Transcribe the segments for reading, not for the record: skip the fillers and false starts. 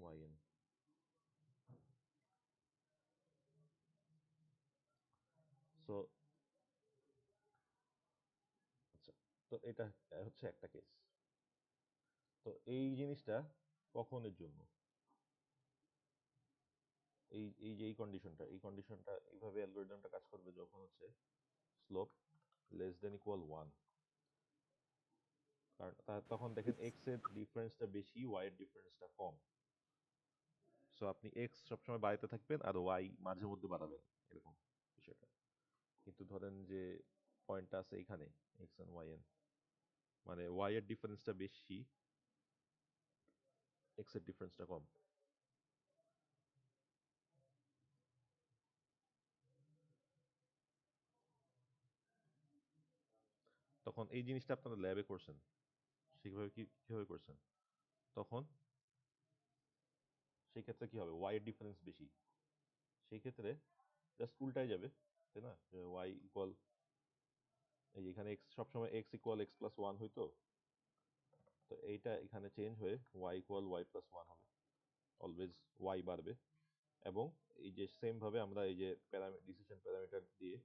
yn। So আচ্ছা, তো এটা হচ্ছে একটা কেস। তো এই জিনিসটা কখনের জন্য, এই যে এই কন্ডিশনটা এইভাবে অ্যালগরিদমটা কাজ করবে যখন হচ্ছে স্লোপ লেস দেন ইকুয়াল 1। কারণ তখন দেখেন এক্স এর ডিফারেন্সটা বেশি, ওয়াই এর ডিফারেন্সটা কম। সো আপনি এক্স সবসময় বাড়াতে থাকবেন আর ওয়াই মাঝে মধ্যে বাড়াবেন, এরকম বিষয়টা। কিন্তু ধরেন যে পয়েন্টটা আছে এখানে এক্স এন্ড ওয়াই এন, মানে ওয়াই এর ডিফারেন্সটা বেশি, এক্স এর ডিফারেন্সটা কম, তখন এই জিনিসটা আপনারা ল্যাবে করছেন, সেইভাবে কিভাবে করছেন, তখন সেই ক্ষেত্রে কি হবে, ওয়াই এর ডিফারেন্স বেশি, সেই ক্ষেত্রে জাস্ট উল্টাই যাবে, তাই না? ওয়াই ইকুয়াল, এই এখানে এক্স সবসময় x equal x plus one হইতো, তো এইটা এখানে চেঞ্জ হয়ে y equal y plus one হবে, অলওয়েজ ওয়াই বাড়বে। এবং এই যে সেম ভাবে আমরা এই যে ডিসিশন প্যারামিটার দিয়ে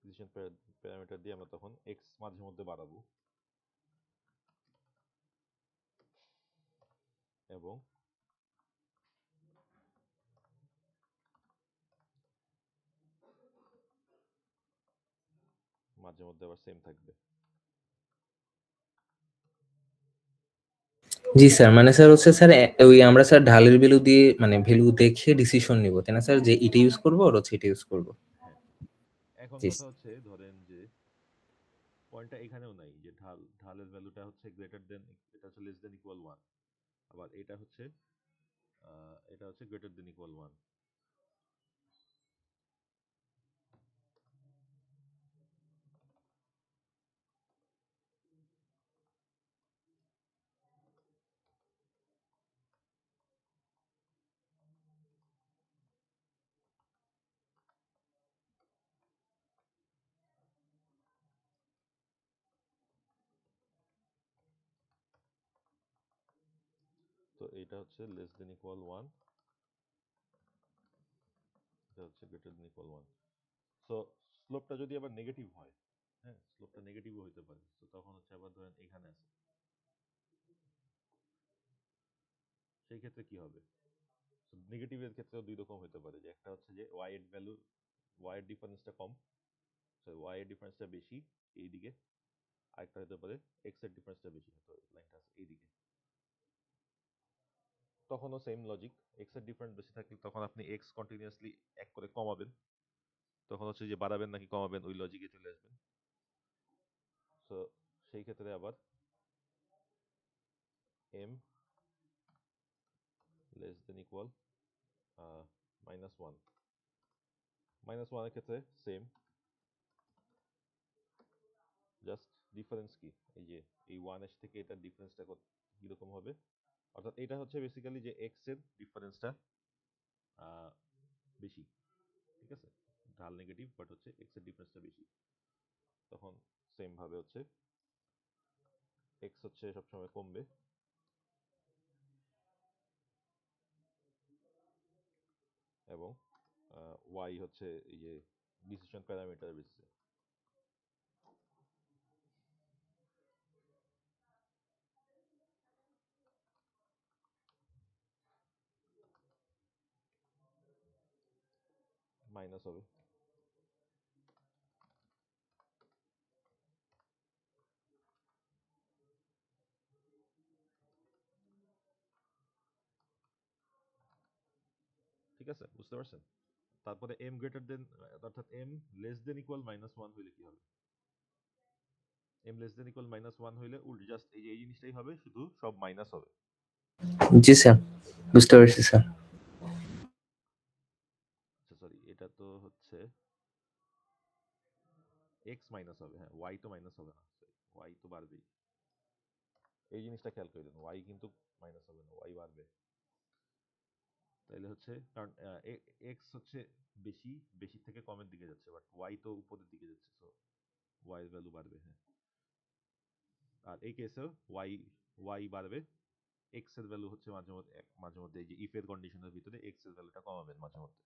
ডিসিশন প্যারামিটার দিয়ে আমরা তখন এক্স মাঝে মধ্যে বাড়াবো এবং মাঝে মধ্যে আবার সেম থাকবে। জি স্যার, মানে স্যার হচ্ছে স্যার ওই আমরা স্যার ঢালের ভ্যালু দিয়ে মানে ভ্যালু দেখে ডিসিশন নিব, তাই না স্যার? যে এটা ইউজ করবো আর হচ্ছে এটা ইউজ করবো। হ্যাঁ, এখন জি কথা হচ্ছে ধরেন যে পয়েন্টটা এখানেও নাই, যে ঢালের ভ্যালুটা হচ্ছে গ্রেটার দেন, এটা হচ্ছে লেস দেন ইকুয়াল ওয়ান, আবার এটা হচ্ছে গ্রেটার দেন ইকুয়াল ওয়ান। তো এটা হচ্ছে লেস দেন ইকুয়াল ওয়ান, এটা হচ্ছে greater than equal one. So স্লোপটা যদি আবার নেগেটিভ হয়, হ্যাঁ স্লোপটা নেগেটিভও হইতে পারে, তো তখন হচ্ছে আবার ধরেন এখানে আছে, সেই ক্ষেত্রে কি হবে? নেগেটিভের ক্ষেত্রেও দুই রকম হতে পারে, যে একটা হচ্ছে যে ওয়াই এর ভ্যালু, ওয়াই এর ডিফারেন্সটা কম, ওয়াই এর ডিফারেন্সটা বেশি এইদিকে, আরেকটা হতে পারে এক্স এর ডিফারেন্সটা বেশি, তো লাইনটা আছে এইদিকে, তখনও সেম লজিক। এক্স এর ডিফারেন্স বেশি থাকলে তখন আপনি এক্স কন্টিনিউয়াসলি এক করে কমাবেন, তখন হচ্ছে যে বাড়াবেন নাকি কমাবেন ওই লজিকে চলে আসবেন। সো সেই ক্ষেত্রে আবার m less than equal minus one, minus ওয়ানের ক্ষেত্রে সেম, জাস্ট ডিফারেন্স কি, এই যে এই ওয়ান এর থেকে এটার ডিফারেন্সটা কিরকম হবে, অর্থাৎ এটা হচ্ছে বেসিক্যালি যে এক্স এর ডিফারেন্সটা বেশি, ঠিক আছে? ঢাল নেগেটিভ বাট হচ্ছে এক্স এর ডিফারেন্সটা বেশি, তখন সেম ভাবে হচ্ছে এক্স হচ্ছে সবসময় কমবে এবং ওয়াই হচ্ছে এই যে ডিসিশন প্যারামিটার বেসিসে মাইনাস হবে। ঠিক আছে, বুঝতে পারছেন? তারপরে এম গ্রেটার দেন, অর্থাৎ m less than equal minus one হইলে কি হবে? M less than equal minus one হইলে উল্টো জাস্ট এই যে এই জিনিসটাই হবে, শুধু সব মাইনাস হবে। জি স্যার, বুঝতে পারছি স্যার। আচ্ছা সরি, এটা তো হচ্ছে এক্স মাইনাস হবে, হ্যাঁ ওয়াই তো মাইনাস হবে না, ওয়াই তো বাড়বেই। এই জিনিসটা খেয়াল করে দেন, ওয়াই কিন্তু মাইনাস হবে না, ওয়াই বাড়বে। তাইলে হচ্ছে কারণ এক্স হচ্ছে বেশি, বেশি থেকে কমের দিকে যাচ্ছে, বাট ওয়াই তো উপরের দিকে যাচ্ছে, সো ওয়াই এর ভ্যালু বাড়বে, হ্যাঁ। আর এই কেসেও ওয়াই ওয়াই বাড়বে, এক্স এর ভ্যালু হচ্ছে মাঝে মধ্যে এই যে ইফ এর কন্ডিশনের ভিতরে এক্স এর ভ্যালুটা কমাবেন মাঝে মধ্যে,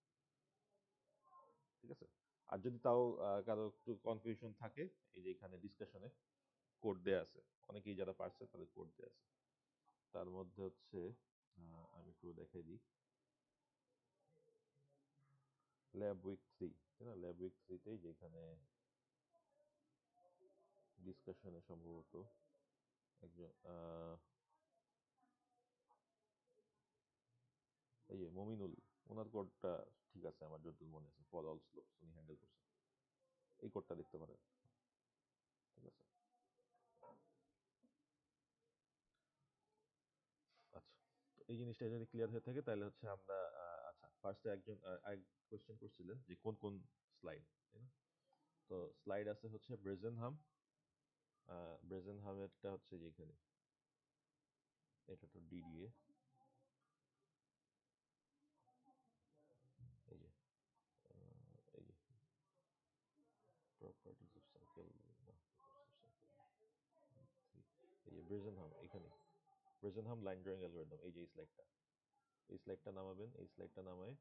ঠিক আছে। আর যদি তাও কারো একটু কনফিউশন থাকে, এই যে এখানে ডিসকাশনে কোড দেয়া আছে, অনেকেই যারা পারছে তাদের কোড দেয়া আছে। তার মধ্যে হচ্ছে আমি একটু দেখাই দিই, ল্যাব উইক 3, তাই না? ল্যাব উইক 3তেই যেখানে ডিসকাশনে সম্ভবত একজন এই যে মমিনুল, ওনার কোডটা ঠিক আছে আমার যতদূর মনে আছে, ফর অল স্লোপস উনি হ্যান্ডেল করছেন, এই কোডটা দেখতে পারেন, ঠিক আছে। আচ্ছা, তো এই জিনিসটা যদি ক্লিয়ার হয়ে থাকে তাহলে হচ্ছে আমরা আচ্ছা, ফার্স্টে একজন এক কোশ্চেন করছিলেন যে কোন কোন স্লাইড, তাই না? তো স্লাইড আছে হচ্ছে ব্রেজেনহামেরটা হচ্ছে যেখানে এটা তো ডিডিএ, এই যে এই যে প্রপার্টিজ অফ সার্কেল, এই যে ব্রেজেনহাম, এখানে ব্রেজেনহাম লাইন ড্রয়িং অ্যালগরিদম, এই যে এই স্লাইডটা নামাবেন, এই স্লাইডটা নামায়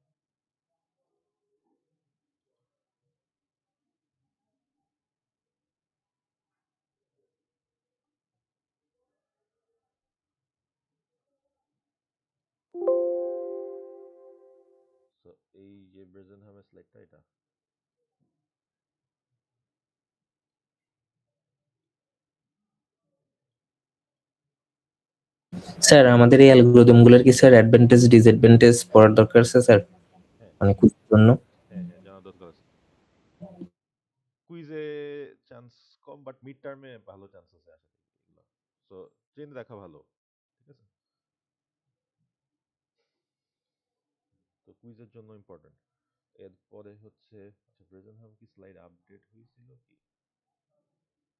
সো এই যে ব্রেজেনহামের স্লাইডটা এটা, স্যার আমাদের এই অ্যালগরিদম গুলোর কি স্যার অ্যাডভান্টেজ ডিসঅ্যাডভান্টেজ পড়ার দরকার আছে স্যার, হ্যাঁ মানে কুইজের জন্য? হ্যাঁ হ্যাঁ, জানার দরকার আছে। কুইজে চান্স কম, বাট মিড টার্মে ভালো চান্স আছে আশা করি এগুলো, সো জেনে রাখা ভালো, ঠিক আছে। তো কুইজের জন্য ইম্পর্টেন্ট। এরপরে হচ্ছে আচ্ছা, ব্রেজেনহাম কি স্লাইড আপডেট হয়েছিল কি?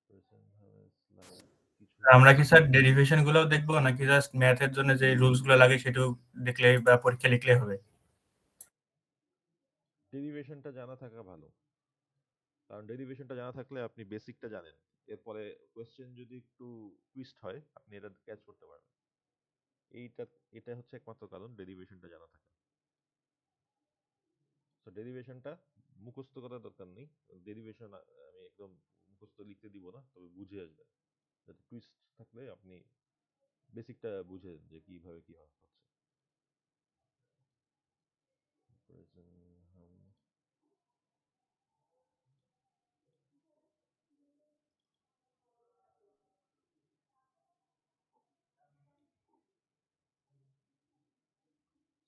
ব্রেজেনহামের স্লাইড কিছু আমরা কি স্যার ডেরিভেশন গুলোও দেখবো নাকি জাস্ট ম্যাথের জন্য যে রুলস গুলো লাগে সেটাও দেখলে বা পরীক্ষা লিখলে হবে? ডেরিভেশনটা জানা থাকা ভালো, কারণ ডেরিভেশনটা জানা থাকলে আপনি বেসিকটা জানেন, এরপরে কোয়েশ্চেন যদি একটু টুইস্ট হয় আপনি এটা ক্যাচ করতে পারবেন। এইটা এটা হচ্ছে একমাত্র কারণ ডেরিভেশনটা জানা থাকা। তো ডেরিভেশনটা মুখস্থ করার দরকার নেই, ডেরিভেশন আমি একদম মুখস্থ লিখতে দিব না, তবে বুঝে আসবে, যাতে টুইস্ট থাকলে আপনি বেসিকটা বুঝে যে কিভাবে কি হচ্ছে। ব্রেজেনহাম,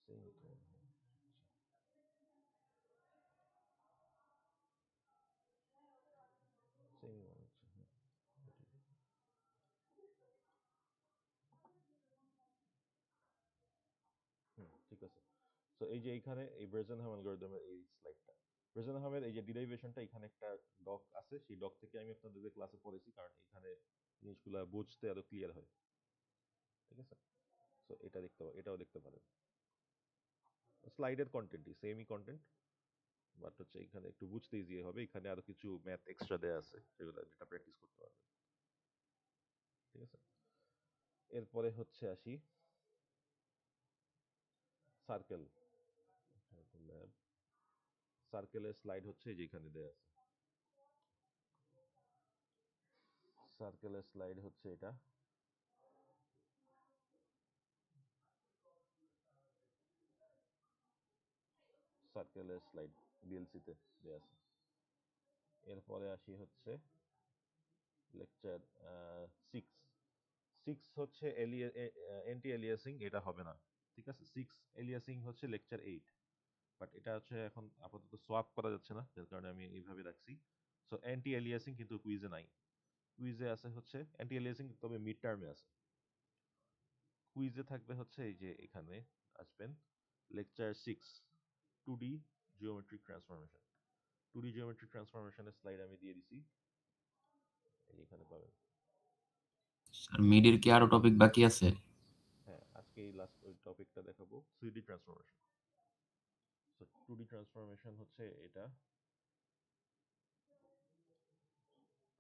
সেমিকোলন, সেমিকোলন হচ্ছে, হ্যাঁ, ঠিক আছে। তো এই যে এইখানে এই ব্রেজেনহাম অ্যালগরিদমের এই স্লাইডটা, ব্রেজেনহামের এই যে ডিরাইভেশনটা, এখানে একটা ডক আছে, সেই ডক থেকে আমি আপনাদের ক্লাসে পড়েছি, কারণ এখানে জিনিসগুলো বুঝতে আরো ক্লিয়ার হয়, ঠিক আছে। তো এটা এটাও দেখতে পারেন, স্লাইডের কন্টেন্টই সেমই কন্টেন্ট, বাট হচ্ছে এখানে একটু বুঝতে ইজি হবে, এখানে আরো কিছু ম্যাথ এক্সট্রা দেয়া আছে যেটা প্র্যাকটিস করতে পারবেন, ঠিক আছে। এরপরে হচ্ছে আসি সার্কেল, ল্যাব সার্কেলের স্লাইড হচ্ছে যেখানে দেয়া আছে, সার্কেলের স্লাইড হচ্ছে এটা, সার্কেলের স্লাইড বিএলসিতে দেয়া আছে। এরপরে আসি হচ্ছে লেকচার 6, 6 হচ্ছে এন্টি এলিয়াসিং, এটা হবে না, ঠিক আছে। 6 এলিয়াসিং হচ্ছে লেকচার 8, বাট এটা হচ্ছে এখন আপাতত সোয়াপ করা যাচ্ছে না, যার কারণে আমি এইভাবে রাখছি। সো অ্যান্টি এলিয়াসিং কিন্তু কুইজে নাই, কুইজে আছে হচ্ছে অ্যান্টি এলিয়াসিং, তবে মিড টার্মে আছে। কুইজে থাকবে হচ্ছে এই যে এখানে আসবেন lecture 6, 2D geometric transformation, 2D geometric ট্রান্সফরমেশনের স্লাইড আমি দিয়ে দিছি, এই যে এখানে পাবেন। স্যার মিডির কি আরো টপিক বাকি আছে? হ্যাঁ, আজকে এই লাস্ট ওই টপিকটা দেখাবো, 3D transformation. So 2D transformation হচ্ছে এটা,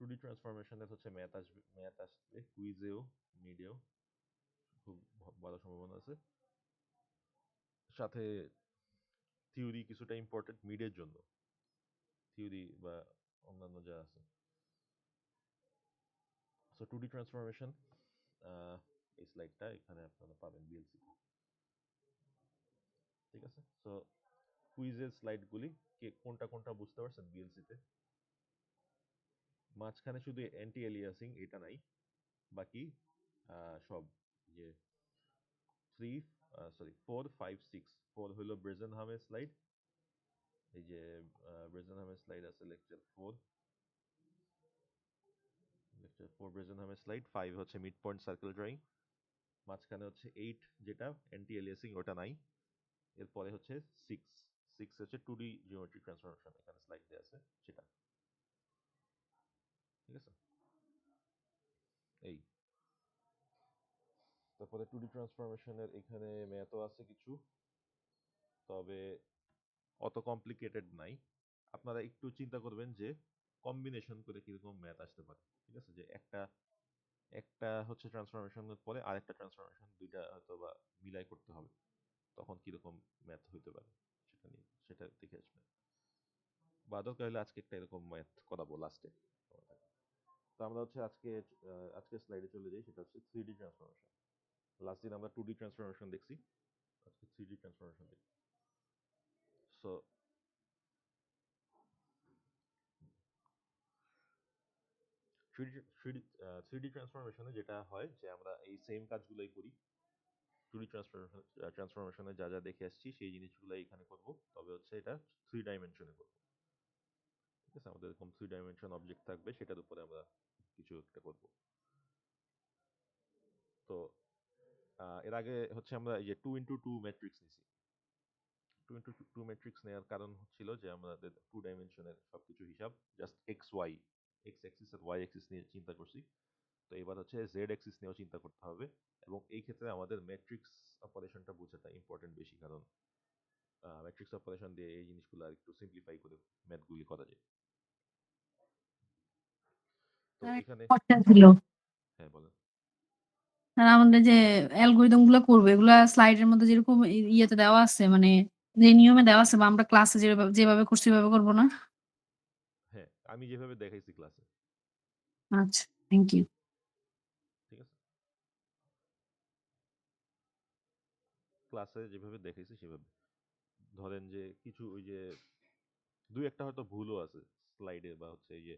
2D ট্রান্সফরমেশনের হচ্ছে ম্যাথ আসবে কুইজেও মিডেও খুব ভালো সম্ভাবনা আছে, সাথে থিওরি কিছুটা ইম্পর্টেন্ট মিডের জন্য, থিওরি বা অন্যান্য যা আছে। সো 2D ট্রান্সফরমেশন এই স্লাইডটা এখানে আপনারা পাবেন বিএলসি, ঠিক আছে। সো কুইজের স্লাইডগুলি কে কোনটা কোনটা বুঝতে পারছেন বিএলসিতে? মাঝখানে শুধু অ্যান্টি এলিয়াসিং এটা নাই, বাকি সব যে 4 5 6 4 হলো ব্রেজেনহামের স্লাইড, এই যে ব্রেজেনহামের স্লাইড আছে লেকচার 4 ব্রেজেনহামের স্লাইড, 5 হচ্ছে মিড পয়েন্ট সার্কেল ড্রয়িং, মাঝখানে হচ্ছে 8 যেটা অ্যান্টি এলিয়াসিং ওটা নাই, এরপরে হচ্ছে 6 হচ্ছে 2D জিওমেট্রিক ট্রান্সফরমেশন, এখানে স্লাইড দেয়া আছে সেটা, ঠিক আছে। এই তারপরে 2D ট্রান্সফরমেশনের এখানে ম্যাথও আছে কিছু, তবে অত কমপ্লিকেটেড নাই। আপনারা একটু চিন্তা করবেন যে কম্বিনেশন করে কিরকম ম্যাথ আসতে পারে, ঠিক আছে। যে একটা হচ্ছে ট্রান্সফরমেশনের পরে আরেকটা ট্রান্সফরমেশন দুইটা হয়তো বা মিলাই করতে হবে, তখন কিরকম ম্যাথ হইতে পারে সেটা দেখে আসবেন। বা দরকার হলে আজকে একটা এরকম ম্যাথ করাবো লাস্টে। তো আমরা হচ্ছে আজকে স্লাইডে চলে যাই, সেটা হচ্ছে 3D ট্রান্সফরমেশন। লাস্ট দিন আমরা 2D ট্রান্সফরমেশন দেখছি, আজকে 3D ট্রান্সফরমেশন দেখি। সো 3D ট্রান্সফরমেশনে যেটা হয় যে আমরা এই সেম কাজগুলোই করি, 2D ট্রান্সফরমেশনে যা যা দেখে আসছি সেই জিনিসগুলো এখানে করব, তবে হচ্ছে এটা 3 ডাইমেনশনে করব, ঠিক আছে। আমাদের এরকম 3 ডাইমেনশন অবজেক্ট থাকবে, সেটার উপরে আমরা কিছু একটা করব। তো এর আগে হচ্ছে আমরা এই যে 2x2 ম্যাট্রিক্স নিছি। 2x2 ম্যাট্রিক্স নেওয়ার কারণ ছিল যে আমাদের 2 ডাইমেনশনের সবকিছু হিসাব just X Y, X axis আর ওয়াই অ্যাক্সিস নিয়ে চিন্তা করছি। তো এবার হচ্ছে জেড অ্যাক্সিস নিয়েও চিন্তা করতে হবে, এবং এই ক্ষেত্রে আমাদের ম্যাট্রিক্স অপারেশনটা বোঝাটা ইম্পর্টেন্ট বেশি, কারণ ম্যাট্রিক্স অপারেশন দিয়ে এই জিনিসগুলো আর একটু সিম্পলিফাই করে ম্যাথগুলি করা যায়। তো এখানে কোশ্চেন ছিল হ্যাঁ বলেন। আর আমাদের যে অ্যালগরিদম গুলো করবে এগুলা স্লাইডের মধ্যে যেরকম ইয়েতে দেওয়া আছে মানে যে নিয়মে দেওয়া আছে বা আমরা ক্লাসে যেভাবে করছি সেভাবে করবো না? হ্যাঁ, আমি যেভাবে দেখাইছি ক্লাসে, আচ্ছা, থ্যাংক ইউ। ঠিক আছে। ক্লাসে যেভাবে দেখাইছি সেভাবে ধরেন যে কিছু ওই যে দুই একটা হয়তো ভুলও আছে স্লাইডে, বা হচ্ছে এই যে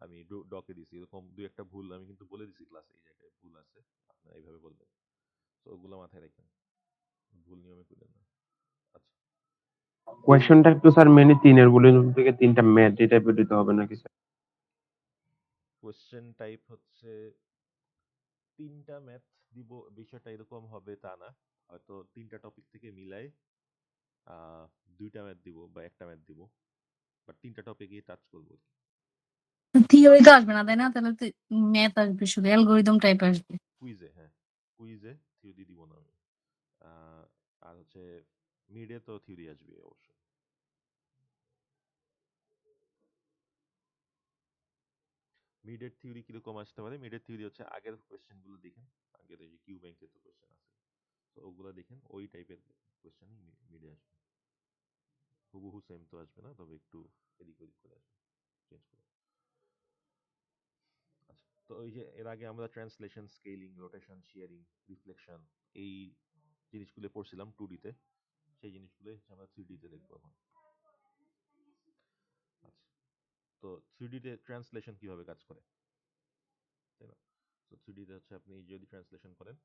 আমি ডকে দিছি এরকম দুই একটা ভুল আমি কিন্তু বলে দিছি ক্লাসে, এই জায়গায় ভুল আছে আপনারা এইভাবে বলবেন। তো ওগুলো মাথায় রাখবেন, ভুল নিয়মে করবেন না। আচ্ছা, কোয়েশ্চেনটা একটু স্যার মেনে তিনের গুলির থেকে তিনটা ম্যাথ এই টাইপের দিতে হবে নাকি স্যার? কোশ্চেন টাইপ হচ্ছে 3টা ম্যাথ দিব, বিষয়টা এরকম হবে তা না, হয়তো 3টা টপিক থেকে মিলাই 2টা ম্যাথ দিব বা একটা ম্যাথ দিব, বাট 3টা টপিকই টাচ করবো। থিওরি তো আসবে না তাই না? তাহলে তো ম্যাথ আসবে, শুধু অ্যালগরিদম টাইপ আসবে। কুইজে, হ্যাঁ কুইজে থিওরি দিব না আমি। আর হচ্ছে মিডে তো থিওরি আসবে অবশ্যই। মিডের থিওরি কিরকম আসতে পারে? মিডের থিওরি হচ্ছে আগের কোয়েশ্চেন গুলো দেখেন, আগের এই যে কিউ ব্যাংকের তো কোয়েশ্চেন আছে, তো ওগুলো দেখেন, ওই টাইপের কোয়েশ্চেনই মিডে আসবে। হুবহু সেম তো আসবে না, তবে একটু এদিক ওদিক করে আসবে, চেঞ্জ করে। আচ্ছা, তো ওই যে এর আগে আমরা translation, scaling, rotation, sharing, reflection এই জিনিসগুলো পড়ছিলাম 2D তে, সেই জিনিসগুলো আমরা 3D তে দেখবো এখন। আচ্ছা, তো 3D তে ট্রান্সলেশন কিভাবে কাজ করে, তাই না? তো 3D তে হচ্ছে আপনি যদি ট্রান্সলেশন করেন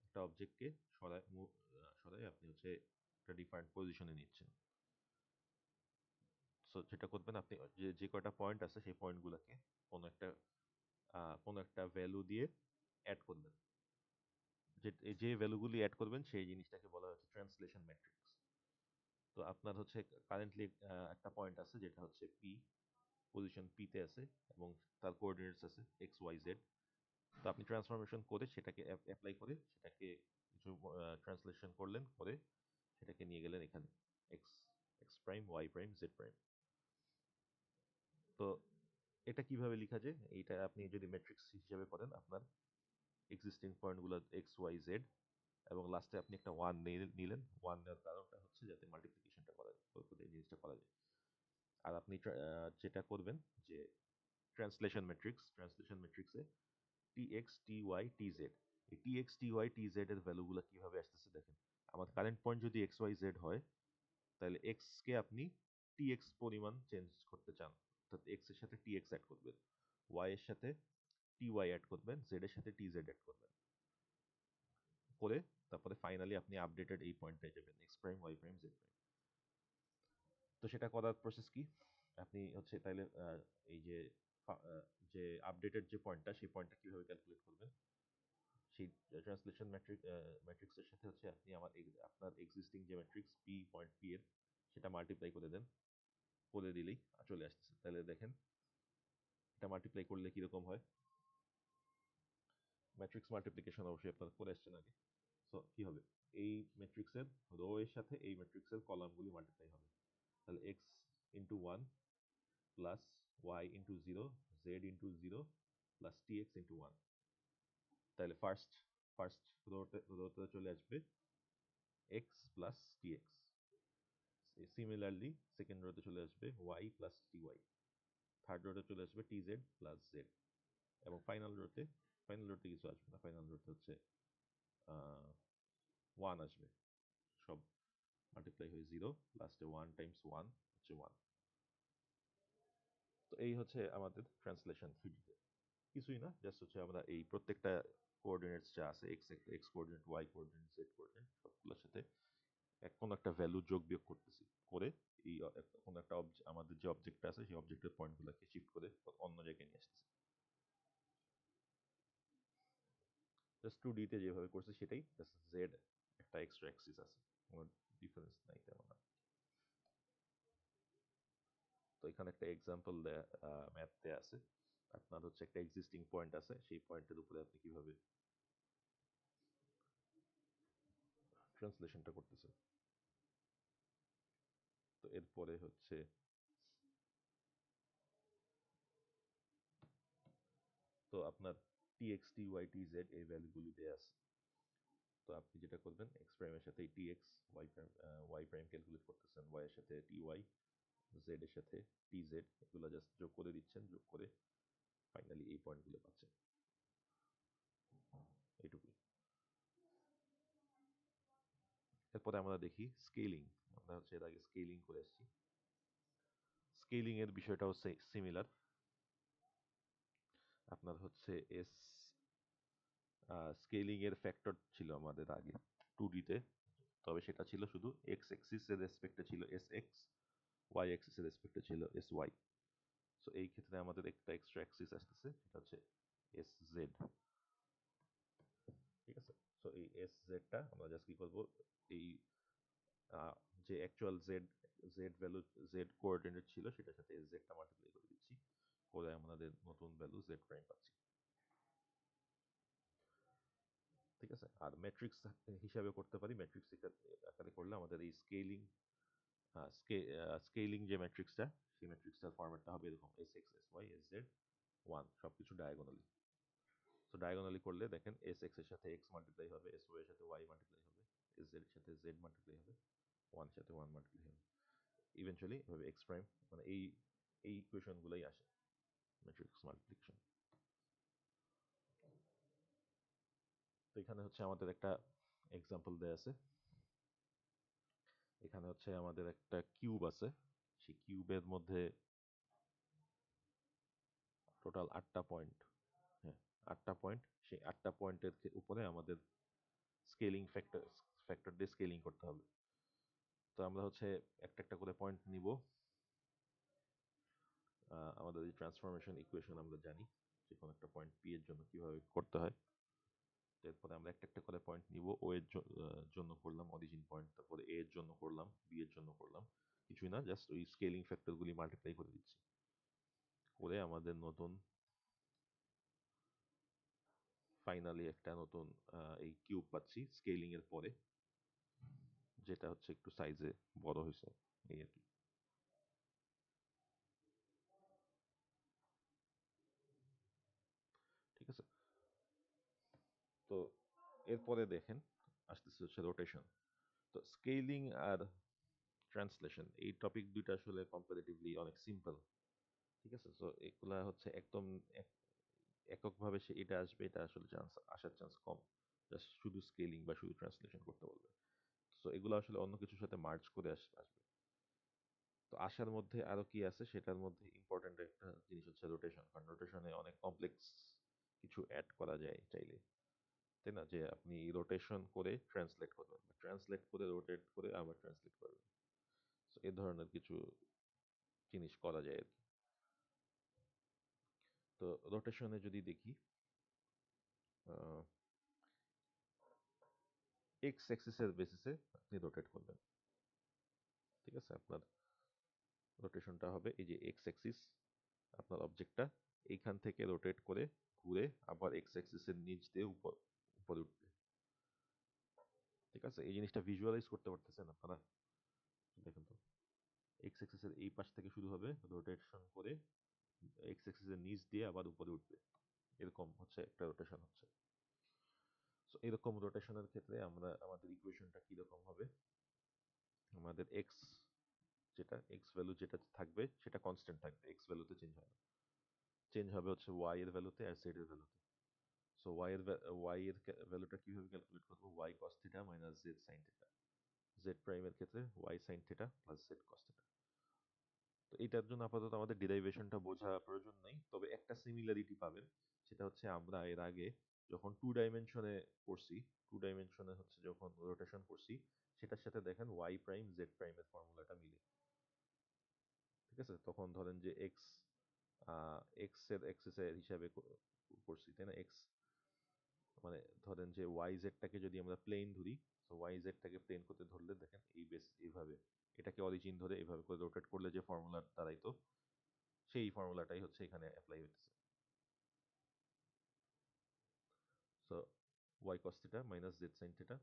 একটা অবজেক্টকে সরাই আপনি হচ্ছে একটা ডিফারেন্ট পজিশনে নিচ্ছেন। সো যেটা করবেন আপনি যে কয়টা পয়েন্ট আছে সেই পয়েন্টগুলোকে কোনো একটা ভ্যালু দিয়ে অ্যাড করবেন। যে ভ্যালুগুলি অ্যাড করবেন সেই জিনিসটাকে বলা হচ্ছে ট্রান্সলেশন ম্যাট্রিক্স। তো আপনার হচ্ছে কারেন্টলি একটা পয়েন্ট আছে যেটা হচ্ছে পি, পজিশন পি তে আছে, এবং তার কোঅর্ডিনেটস আছে এক্স ওয়াই জেড। তো আপনি ট্রান্সফরমেশন করে সেটাকে অ্যাপ্লাই করে সেটাকে কিছু ট্রান্সলেশন করলেন, করে সেটাকে নিয়ে গেলেন এখানে x x prime, y prime, z prime. তো এটা কিভাবে লেখা যায়, এইটা আপনি যদি ম্যাট্রিক্স হিসাবে করেন, আপনার এক্সিস্টিং পয়েন্টগুলো এক্স ওয়াই জেড, এবং লাস্টে আপনি একটা ওয়ান নিলেন। ওয়ান নেওয়ার কারণটা হচ্ছে যাতে মাল্টিপ্লিকেশনটা করা যায়, এই জিনিসটা করা যায়। আর আপনি যেটা করবেন যে ট্রান্সলেশন ম্যাট্রিক্সে T X T Y T Z, এই T X T Y T Z এর ভ্যালুগুলো কিভাবে আসতেছে দেখেন। আমার কারেন্ট পয়েন্ট যদি এক্স ওয়াই জেড হয়, তাহলে এক্স কে আপনি টি এক্স পরিমাণ চেঞ্জ করতে চান, অর্থাৎ এক্স এর সাথে টি এক্স অ্যাড করবেন, ওয়াই এর সাথে টি ওয়াই অ্যাড করবেন, জেড এর সাথে টি জেড অ্যাড করবেন, করে তারপরে ফাইনালি আপনি আপডেটেড এই পয়েন্টটায় যাবেন, x prime y prime z prime. তো সেটা করার প্রসেস কি, আপনি হচ্ছে তাইলে এই যে যে আপডেটেড যে পয়েন্টটা, সেই পয়েন্টটা কিভাবে ক্যালকুলেট করবেন, সেই ট্রান্সলেশন ম্যাট্রিক্সের সাথে হচ্ছে আপনি আপনার এক্সিস্টিং যে ম্যাট্রিক্স পি পয়েন্ট পি এর, সেটা মাল্টিপ্লাই করে দেন, করে দিলেই চলে আসতেছে। তাহলে দেখেন এটা মাল্টিপ্লাই করলে কিরকম হয়, ম্যাট্রিক্স মাল্টিপ্লিকেশন অবশ্যই আপনার করে আসছেন আগে। সো কি হবে, এই ম্যাট্রিক্সের রো এর সাথে এই ম্যাট্রিক্সের কলামগুলি মাল্টিপ্লাই হবে। তাহলে X into one plus Y into zero Z into zero plus T X into one. তাহলে ফার্স্ট রোতে চলে আসবে X plus T X, similarly second রোতে চলে আসবে Y plus T Y, third রোতে চলে আসবে টি জেড প্লাস জেড, এবং ফাইনাল রোতে কিছু আসবে না, ফাইনাল রোতে হচ্ছে ওয়ান আসবে, সব মাল্টিপ্লাই হয়ে জিরো, লাস্টে ওয়ান টাইমস ওয়ান হচ্ছে ওয়ান। তো এই হচ্ছে আমাদের ট্রান্সলেশন 3D-তে, কিছুই না, জাস্ট হচ্ছে আমরা এই প্রত্যেকটা কোঅর্ডিনেটস যা আছে, x coordinate, y coordinate, z coordinate, সবগুলোর সাথে কোনো একটা ভ্যালু যোগ বিয়োগ করতেছি, করে এই কোনো একটা আমাদের যে অবজেক্টটা আছে সেই অবজেক্টের পয়েন্টগুলোকে শিফট করে অন্য জায়গায় নিয়ে আসতেছি। জাস্ট 2D-তে যেভাবে করছে সেটাই, জাস্ট জেড একটা এক্সট্রা অ্যাক্সিস আছে, কোনো ডিফারেন্স নাই তেমন। তো এখানে একটা এক্সাম্পল ম্যাথ দেয়া আছে, আপনার হচ্ছে একটা এক্সিস্টিং পয়েন্ট আছে, সেই পয়েন্টের উপরে আপনি কিভাবে ট্রান্সলেশনটা করতেছেন। তো এরপরে হচ্ছে তো আপনার T X T Y T Z এই ভ্যালুগুলি দেয়া আছে। তো আপনি যেটা করবেন, এক্স প্রাইমের সাথে T X, Y prime calculate করতেছেন, ওয়াই এর সাথে টি ওয়াই, জেড এর সাথে টি জেড, এগুলো জাস্ট যোগ করে দিচ্ছেন, যোগ করে ফাইনালি এই পয়েন্টগুলো পাচ্ছেন, এইটুকুই। এরপরে আমরা দেখি স্কেলিং। আমরা হচ্ছে এর আগে স্কেলিং করে আসছি, স্কেলিং এর বিষয়টাও সিমিলার। আপনার হচ্ছে স্কেলিং এর ফ্যাক্টর ছিল আমাদের আগে 2D-তে, তবে সেটা ছিল শুধু এক্স এক্সিস এর রেসপেক্টে ছিল এস এক্স, ওয়াই এক্সিস এর রেসপেক্টে ছিল এস ওয়াই। সো এই ক্ষেত্রে আমাদের একটা এক্সট্রা অ্যাক্সিস আসতেছে, সেটা হচ্ছে এস জেড, ঠিক আছে। সো এই এস জেডটা আমরা জাস্ট কি করবো, এই যে actual Z value, Z coordinate ছিল সেটার সাথে এস জেডটা মাল্টিপ্লাই করে দিচ্ছি, করে আমাদের নতুন ভ্যালু জেড প্রাইম পাচ্ছি, ঠিক আছে। আর ম্যাট্রিক্স হিসাবে করতে পারি, ম্যাট্রিক্স আকারে করলে আমাদের এই স্কেলিং যে ম্যাট্রিক্সটা, সেই ম্যাট্রিক্সটার ফরম্যাটটা হবে এরকম, s x s y s z one, সবকিছু ডায়াগোনালি। সো ডায়াগোনালি করলে দেখেন এস এক্স এর সাথে এক্স মাল্টিপ্লাই হবে, এস ওয়াই এর সাথে ওয়াই মাল্টিপ্লাই হবে, এস জেড এর সাথে জেড মাল্টিপ্লাই হবে, ওয়ান সাথে ওয়ান মাল্টিপ্লাই হবে, ইভেনচুয়ালি এভাবে এক্স প্রাইম, মানে এই ইকুয়েশনগুলোই আসে ম্যাট্রিক্স মাল্টিপ্লিকেশন। তো এখানে হচ্ছে আমাদের একটা এক্সাম্পল দেয়া আছে, এখানে হচ্ছে আমাদের একটা কিউব আছে, সেই কিউবের মধ্যে টোটাল 8টা পয়েন্ট, হ্যাঁ 8টা পয়েন্ট, সেই 8টা পয়েন্টের উপরে আমাদের স্কেলিং ফ্যাক্টর দিয়ে স্কেলিং করতে হবে। তো আমরা হচ্ছে একটা একটা করে পয়েন্ট নিব, আমাদের এই ট্রান্সফরমেশন ইকুয়েশন আমরা জানি যে কোনো একটা পয়েন্ট পি এর জন্য কিভাবে করতে হয়। এরপরে আমরা একটা একটা করে পয়েন্ট নিব, ও এর জন্য করলাম অরিজিন পয়েন্ট, তারপরে এ এর জন্য করলাম, বি এর জন্য করলাম, কিছুই না, জাস্ট ওই স্কেলিং ফ্যাক্টরগুলি মাল্টিপ্লাই করে দিচ্ছি, করে আমাদের নতুন ফাইনালি একটা নতুন এই কিউব পাচ্ছি স্কেলিং এর পরে, যেটা হচ্ছে একটু সাইজে বড় হয়েছে, এই আর কি। এরপরে দেখেন আসতেছে হচ্ছে রোটেশন। তো স্কেলিং আর ট্রান্সলেশন এই টপিক দুইটা আসলে কম্পারেটিভলি অনেক সিম্পল, ঠিক আছে। সো এগুলা হচ্ছে একদম এককভাবে সে এটা আসবে এটা আসলে আসার চান্স কম, জাস্ট শুধু স্কেলিং বা শুধু ট্রান্সলেশন করতে বলবে। সো এগুলো আসলে অন্য কিছুর সাথে মার্জ করে আসবে। তো আসার মধ্যে আরো কি আছে, সেটার মধ্যে ইম্পর্টেন্ট একটা জিনিস হচ্ছে রোটেশন, কারণ রোটেশনে অনেক কমপ্লেক্স কিছু অ্যাড করা যায় চাইলে, তাই না? যে আপনি রোটেশন করে ট্রান্সলেট করবেন, ট্রান্সলেট করে রোটেট করে আবার ট্রান্সলেট করবেন। সো এই ধরনের কিছু জিনিস করা যায় আর কি। তো রোটেশনে যদি দেখি, এক্স অ্যাক্সিসের বেসিসে আপনি রোটেট করবেন, ঠিক আছে। আপনার রোটেশনটা হবে এই যে এক্স অ্যাক্সিস, আপনার অবজেক্টটা এইখান থেকে রোটেট করে ঘুরে আবার এক্স অ্যাক্সিসের নিচ দিয়ে উপরে উঠবে, ঠিক আছে। এই জিনিসটা ভিজুয়ালাইজ করতে পারতেছেন আপনারা? দেখেন তো, এক্স অ্যাক্সিসের এই পাশ থেকে শুরু হবে, রোটেশন করে এক্স অ্যাক্সিসের নিচ দিয়ে আবার উপরে উঠবে, এরকম হচ্ছে একটা রোটেশন হচ্ছে। সো এরকম রোটেশনের ক্ষেত্রে আমরা আমাদের ইকুয়েশনটা কিরকম হবে, আমাদের এক্স ভ্যালু যেটা থাকবে সেটা কনস্ট্যান্ট থাকবে, এক্স ভ্যালুতে চেঞ্জ হয় না, চেঞ্জ হবে হচ্ছে ওয়াই এর ভ্যালুতে আর জেড এর ভ্যালুতে। সো ওয়াই এর ভ্যালুটা কিভাবে ক্যালকুলেট করবো, y cos theta minus z sine theta, z প্রাইমের ক্ষেত্রে y sine theta plus z cos theta. তো এটার জন্য আপাতত আমাদের ডিরাইভেশনটা বোঝা প্রয়োজন নেই, তবে একটা সিমিলারিটি পাবেন, সেটা হচ্ছে আমরা এর আগে যখন টু ডাইমেনশনে করছি, টু ডাইমেনশনে হচ্ছে যখন রোটেশন করছি, সেটার সাথে দেখেন ওয়াই প্রাইম জেড প্রাইমের ফর্মুলাটা মিলে, ঠিক আছে। তখন ধরেন যে এক্স এক্স এর এক্সেসের হিসাবে করছি, তাই না। এক্স মানে ধরেন যে ওয়াই জেডটাকে যদি আমরা প্লেন ধরি, তো ওয়াই জেডটাকে প্লেন করতে ধরলে দেখেন এই বেস এইভাবে, এটাকে অরিজিন ধরে এইভাবে করে রোটেট করলে যে ফর্মুলা দাঁড়াইতো, সেই ফর্মুলাটাই হচ্ছে এখানে অ্যাপ্লাই হইতেছে। So y cos theta minus z sine theta,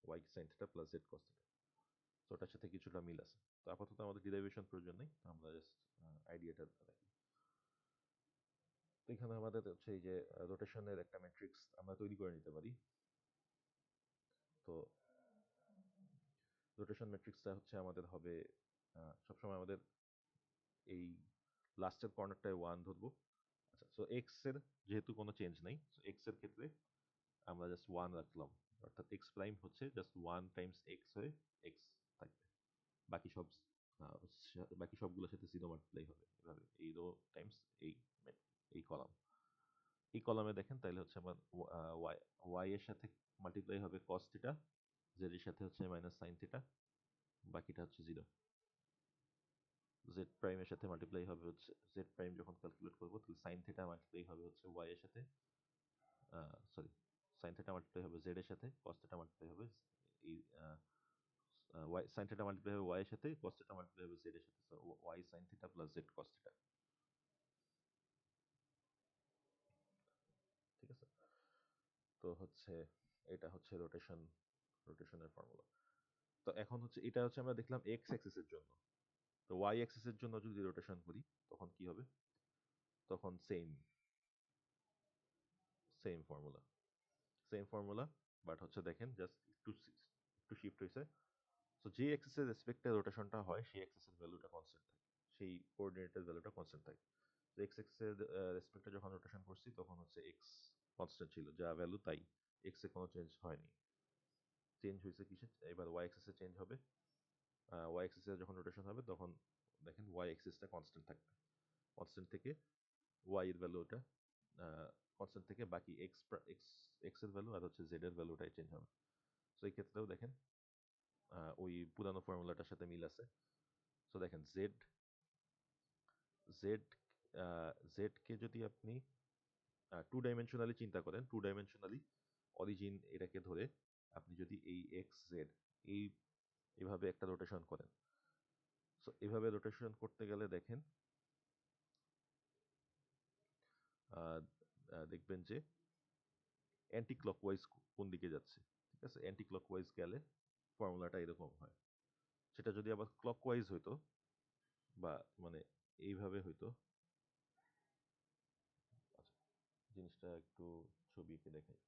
y sine theta plus z cos theta, তো ওটার সাথে কিছুটা মিল আছে। তো আপাতত আমাদের ডিরাইভেশন প্রয়োজন নেই, আমরা জাস্ট আইডিয়াটা রাখি। তো এখানে আমাদের হচ্ছে এই যে রোটেশনের একটা ম্যাট্রিক্স আমরা তৈরি করে নিতে পারি। তো রোটেশন ম্যাট্রিক্সটা হচ্ছে আমাদের হবে সবসময় আমাদের এই লাস্টের কর্নারটায় 1 ধরবো। আচ্ছা, সো এক্স এর যেহেতু কোনো চেঞ্জ নাই, সো এক্স এর ক্ষেত্রে আমরা জাস্ট 1 রাখলাম, অর্থাৎ এক্স প্রাইম হচ্ছে জাস্ট 1 টাইমস এক্স হয়ে এক্স থাকবে, বাকি সব বাকি সবগুলোর সাথে 0 মাল্টিপ্লাই হবে এভাবে, এই রো টাইমস এই এই কলাম, এই কলামে দেখেন তাহলে হচ্ছে আমার ওয়াই ওয়াই এর সাথে মাল্টিপ্লাই হবে কস থিটা, জেড এর সাথে হচ্ছে মাইনাস সাইন থিটা, বাকিটা হচ্ছে 0। জেড প্রাইমের সাথে মাল্টিপ্লাই হবে হচ্ছে জেড প্রাইম যখন ক্যালকুলেট করবো, তাহলে সাইন থিটা মাল্টিপ্লাই হবে হচ্ছে ওয়াই এর সাথে, সরি সাইন থিটা মাল্টিপ্লাই হবে জেড এর সাথে, কস থিটা মাল্টিপ্লাই হবে এই ওয়াই সাইন থিটা মাল্টিপ্লাই হবে ওয়াই এর সাথে, কস থিটা মাল্টিপ্লাই হবে জেড এর সাথে, so y sine theta plus z cos theta, ঠিক আছে। তো হচ্ছে এটা হচ্ছে রোটেশনের ফর্মুলা। তো এখন হচ্ছে এটা হচ্ছে আমরা দেখলাম এক্স অ্যাক্সিসের জন্য। তো ওয়াই অ্যাক্সিসের জন্য যদি রোটেশন করি তখন কি হবে, তখন সেম ফর্মুলা, বাট হচ্ছে দেখেন জাস্ট একটু শিফট হয়েছে। সো যে অ্যাক্সিসের রেসপেক্টে রোটেশনটা হয় সেই অ্যাক্সিসের ভ্যালুটা কনস্ট্যান্ট থাকে, সেই কোঅর্ডিনেটের ভ্যালুটা কনস্ট্যান্ট থাকে। তো এক্স অ্যাক্সিসের রেসপেক্টে যখন রোটেশন করছি তখন হচ্ছে এক্স কনস্ট্যান্ট ছিল, যা ভ্যালু তাই, এক্স এ কোনো চেঞ্জ হয়নি। চেঞ্জ হয়েছে কিসে, এবার ওয়াই অ্যাক্সিসে চেঞ্জ হবে, ওয়াই অ্যাক্সিসে যখন রোটেশন হবে তখন দেখেন ওয়াই অ্যাক্সিসটা কনস্ট্যান্ট থাকবে, কনস্ট্যান্ট থেকে ওয়াই এর ভ্যালুটা কনস্ট্যান্ট থেকে বাকি এক্স এক্স এর ভ্যালু আর হচ্ছে জেড এর ভ্যালুটাই চেঞ্জ হবে। সো এই ক্ষেত্রেও দেখেন ওই পুরানো ফর্মুলাটার সাথে মিল আছে। সো দেখেন জেড জেড জেড কে যদি আপনি টু ডাইমেনশনালি চিন্তা করেন, টু ডাইমেনশনালি অরিজিন এটাকে ধরে আপনি যদি এই এক্স জেড এইভাবে একটা রোটেশন করেন, সো এভাবে রোটেশন করতে গেলে দেখেন দেখবেন যে অ্যান্টি ক্লকওয়াইজ কোন দিকে যাচ্ছে, ঠিক আছে। অ্যান্টি ক্লকওয়াইজ গেলে ফর্মুলাটা এরকম হয়, সেটা যদি আবার ক্লকওয়াইজ হইতো বা মানে এইভাবে হইতো, আচ্ছা জিনিসটা একটু ছবি এঁকে দেখাই।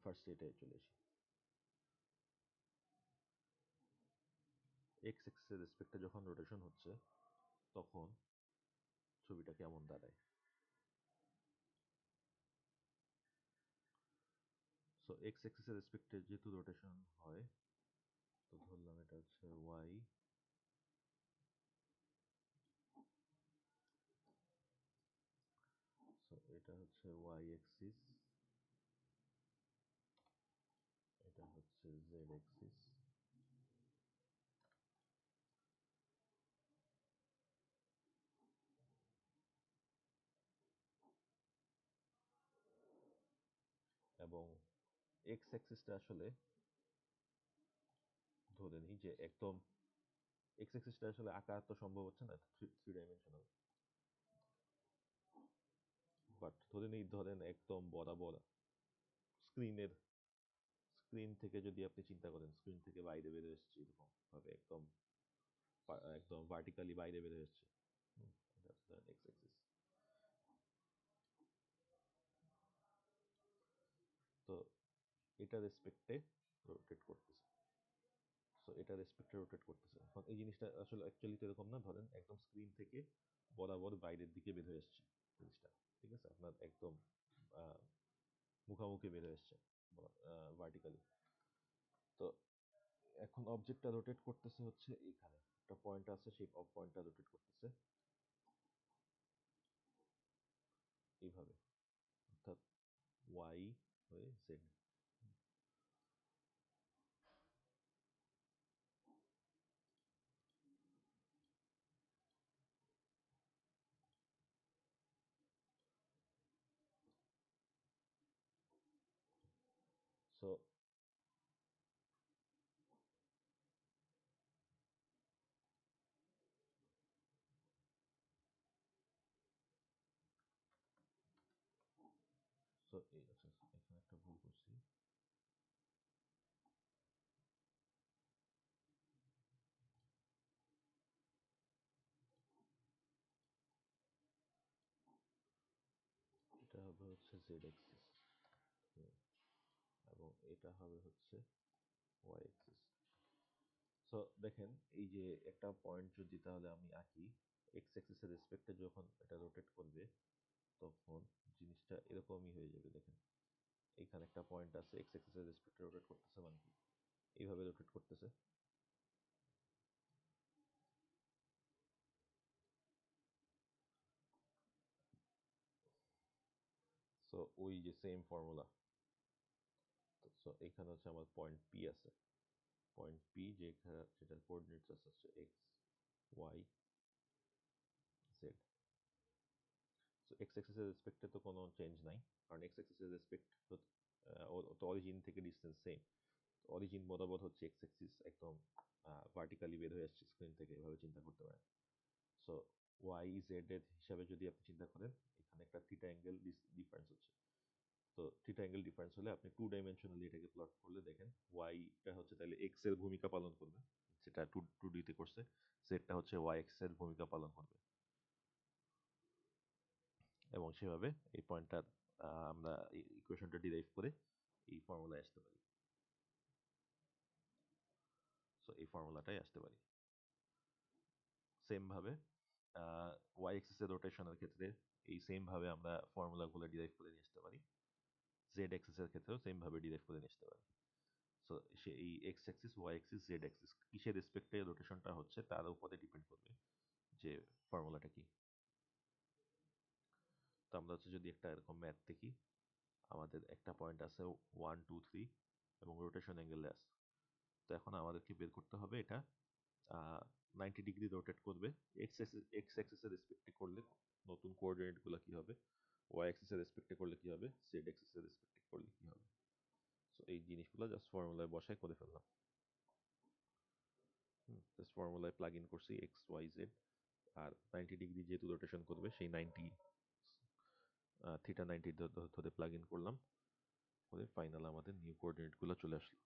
ফার্স্ট এটাই চলে আসি। এক্স এক্সিসের রেসপেক্টে যখন রোটেশন হচ্ছে তখন ছবিটা কেমন দাঁড়ায়। সো এক্স এক্সিসের রেসপেক্টে যেহেতু রোটেশন হয়, তো ধরলাম এটা হচ্ছে ওয়াই, সো এটা হচ্ছে ওয়াই এক্সিস, এটা হচ্ছে জেড এক্সিস, এবং এক্স অ্যাক্সিসটা আসলে ধরে নিই যে একদম এক্স অ্যাক্সিসটা আসলে আঁকা তো সম্ভব হচ্ছে না, থ্রি ডাইমেনশনাল, বাট ধরেন একদম বরাবর স্ক্রিন থেকে যদি আপনি চিন্তা করেন, স্ক্রিন থেকে বাইরে বের এসছে এরকম ভাবে একদম একদম ভার্টিক্যালি বাইরে বের এসছে, এটা হচ্ছে এক্স অ্যাক্সিস। তো এটা রেসপেক্টে রোটেট করতেছে, সো এটা রেসপেক্টে রোটেট করতেছে। এখন এই জিনিসটা আসলে অ্যাকচুয়ালি তো এরকম না, ধরেন একদম স্ক্রিন থেকে বরাবর বাইরের দিকে বের হয়ে আসছে জিনিসটা, ঠিক আছে, আপনার একদম মুখামুখি বের হয়ে আসছে ভার্টিক্যালি। তো এখন অবজেক্টটা রোটেট করতেছে হচ্ছে এইখানে একটা পয়েন্ট আছে, সেই পয়েন্টটা রোটেট করতেছে এইভাবে, অর্থাৎ ওয়াই হয়ে জেড। সো সো আচ্ছা, এখানে একটা ভুল করছি, এটা হবে হচ্ছে জেড এক্সিস এবং এটা হবে হচ্ছে ওয়াই এক্সিস। সো দেখেন এই যে একটা পয়েন্ট যদি তাহলে আমি আঁকি, এক্স অ্যাক্সিসের রেসপেক্টে যখন এটা রোটেট করবে তখন জিনিসটা এরকমই হয়ে যাবে। দেখেন এখানে একটা পয়েন্ট আছে, এক্স অ্যাক্সিসের রেসপেক্টে রোটেট করতেছে, মানে কি এইভাবে রোটেট করতেছে। সো ওই যে সেম ফর্মুলা, সো এখানে হচ্ছে আমার পয়েন্ট পি আছে, পয়েন্ট পি যেটার কোঅর্ডিনেটস আছে হচ্ছে X Y Z. So X অ্যাক্সিসের রেসপেক্টে তো কোনো চেঞ্জ নাই, কারণ এক্স অ্যাক্সিসের রেসপেক্ট তো অরিজিন থেকে ডিস্টেন্স সেম, অরিজিন বরাবর হচ্ছে এক্স অ্যাক্সিস একদম ভার্টিক্যালি বের হয়ে আসছে স্ক্রিন থেকে, এভাবে চিন্তা করতে পারেন। সো ওয়াই জেড এর হিসাবে যদি আপনি চিন্তা করেন, এখানে একটা থিটা অ্যাঙ্গেল ডিফারেন্স হচ্ছে। তো থিটা অ্যাঙ্গেল ডিফারেন্স হলে আপনি টু ডাইমেনশনালি এটাকে প্লট করলে দেখেন ওয়াইটা হচ্ছে তাহলে এক্স এর ভূমিকা পালন করবে, যেটা টু ডিতে করছে, জেডটা হচ্ছে ওয়াই এক্স এর ভূমিকা পালন করবে, এবং সেভাবে এই পয়েন্টটার আমরা ইকুয়েশনটা ডিরাইভ করে এই ফর্মুলায় আসতে পারি। সো এই ফর্মুলাটাই আসতে পারি। সেম ভাবে ওয়াই এক্সিসের রোটেশনের ক্ষেত্রে এই সেম ভাবে আমরা ফর্মুলাগুলো ডিরাইভ করে নিয়ে আসতে পারি, জেড এক্সিসের ক্ষেত্রেও সেম ভাবে ডিরাইভ করে নিয়ে আসতে পারি। সো সে এই x axis y axis z axis কিসের রেসপেক্টে রোটেশনটা হচ্ছে তার উপরে ডিপেন্ড করবে যে ফর্মুলাটা কি। তো আমরা হচ্ছে যদি একটা এরকম ম্যাথ দেখি, আমাদের একটা পয়েন্ট আছে 1 2 3 এবং রোটেশন অ্যাঙ্গেলে আছে। তো এখন আমাদেরকে বের করতে হবে এটা 90 ডিগ্রি রোটেট করবে, এক্স অ্যাক্সিসের রেসপেক্টে করলে নতুন কোঅর্ডিনেটগুলো কি হবে, ওয়াই অ্যাক্সিসের রেসপেক্টে করলে কি হবে, জেড অ্যাক্সিসের রেসপেক্টে করলে কি হবে। সো এই জিনিসগুলো জাস্ট ফর্মুলায় বসায় করে ফেললাম। জাস্ট ফর্মুলায় প্লাগ ইন করছি এক্স ওয়াই জেড, আর 90 ডিগ্রি যেহেতু রোটেশন করবে সেই 90 থিটা 90 ধরে প্লাগ ইন করলাম, করে ফাইনাল আমাদের নিউ কোঅর্ডিনেটগুলো চলে আসলো।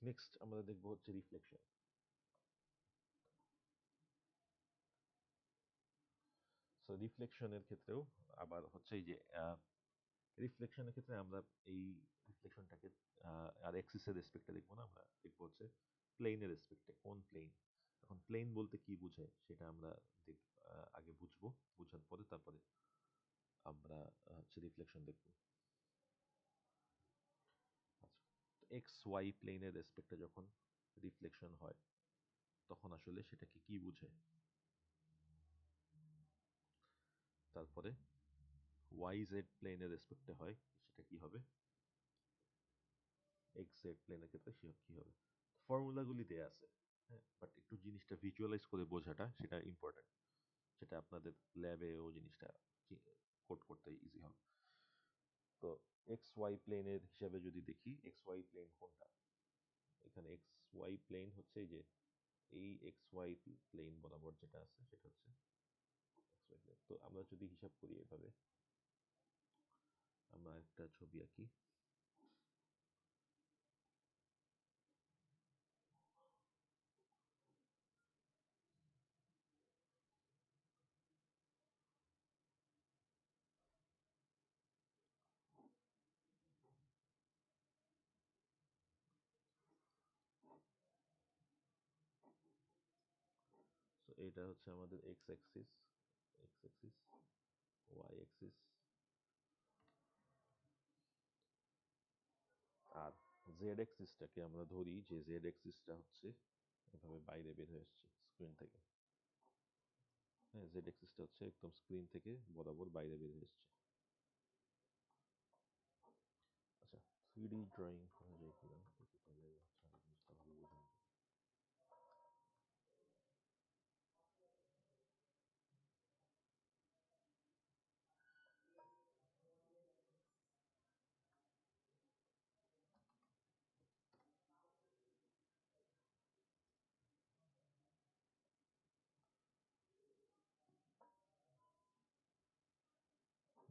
নেক্সট আমরা দেখবো হচ্ছে রিফ্লেকশন। সো রিফ্লেকশনের ক্ষেত্রেও আবার হচ্ছে এই যে রিফ্লেকশনের ক্ষেত্রে আমরা এই রিফ্লেকশনটাকে আর এক্সিসের রেসপেক্টে দেখবো না, আমরা দেখবো হচ্ছে প্লেনের রেসপেক্টে, কোন প্লেন। এখন প্লেন বলতে কি বোঝায় সেটা আমরা আগে বুঝবো, বুঝার পরে তারপরে আমরা হচ্ছে রিফ্লেকশন দেখবো। আচ্ছা, এক্স ওয়াই প্লেনের রেসপেক্টে যখন রিফ্লেকশন হয় তখন আসলে সেটাকে কি বোঝায়। তারপরে ওয়াই জেড প্লেনের রেসপেক্টে হয় সেটা কি হবে, এক্স জেড প্লেনের ক্ষেত্রে সে কি হবে। ফর্মুলাগুলি দেয়া আছে, হ্যাঁ, বাট একটু জিনিসটা ভিজুয়ালাইজ করে বোঝাটা সেটা ইম্পর্টেন্ট, সেটা আপনাদের ল্যাবেও জিনিসটা কোড করতে ইজি হবে। তো এক্স ওয়াই প্লেনের হিসাবে যদি দেখি, এক্স ওয়াই প্লেন কোনটা, এখানে এক্স ওয়াই প্লেন হচ্ছে এই যে এই এক্স ওয়াই প্লেন বরাবর যেটা আছে সেটা হচ্ছে এক্স ওয়াই প্লেন। তো আমরা যদি হিসাব করি এভাবে, আমরা একটা ছবি আঁকি, তো এটা হচ্ছে আমাদের এক্স অ্যাক্সিস, ওয়াই অ্যাক্সিস, আর জেড অ্যাক্সিসটাকে আমরা ধরি যে জেড অ্যাক্সিসটা হচ্ছে এভাবে বাইরে বের হয়ে আসছে স্ক্রিন থেকে। হ্যাঁ, জেড অ্যাক্সিসটা হচ্ছে একদম স্ক্রিন থেকে বরাবর বাইরে বের হয়ে আসছে। আচ্ছা, 3D ড্রয়িং করা যায় কিনা দেখি, তাহলে জিনিসটা ভালো বোঝা যাবে।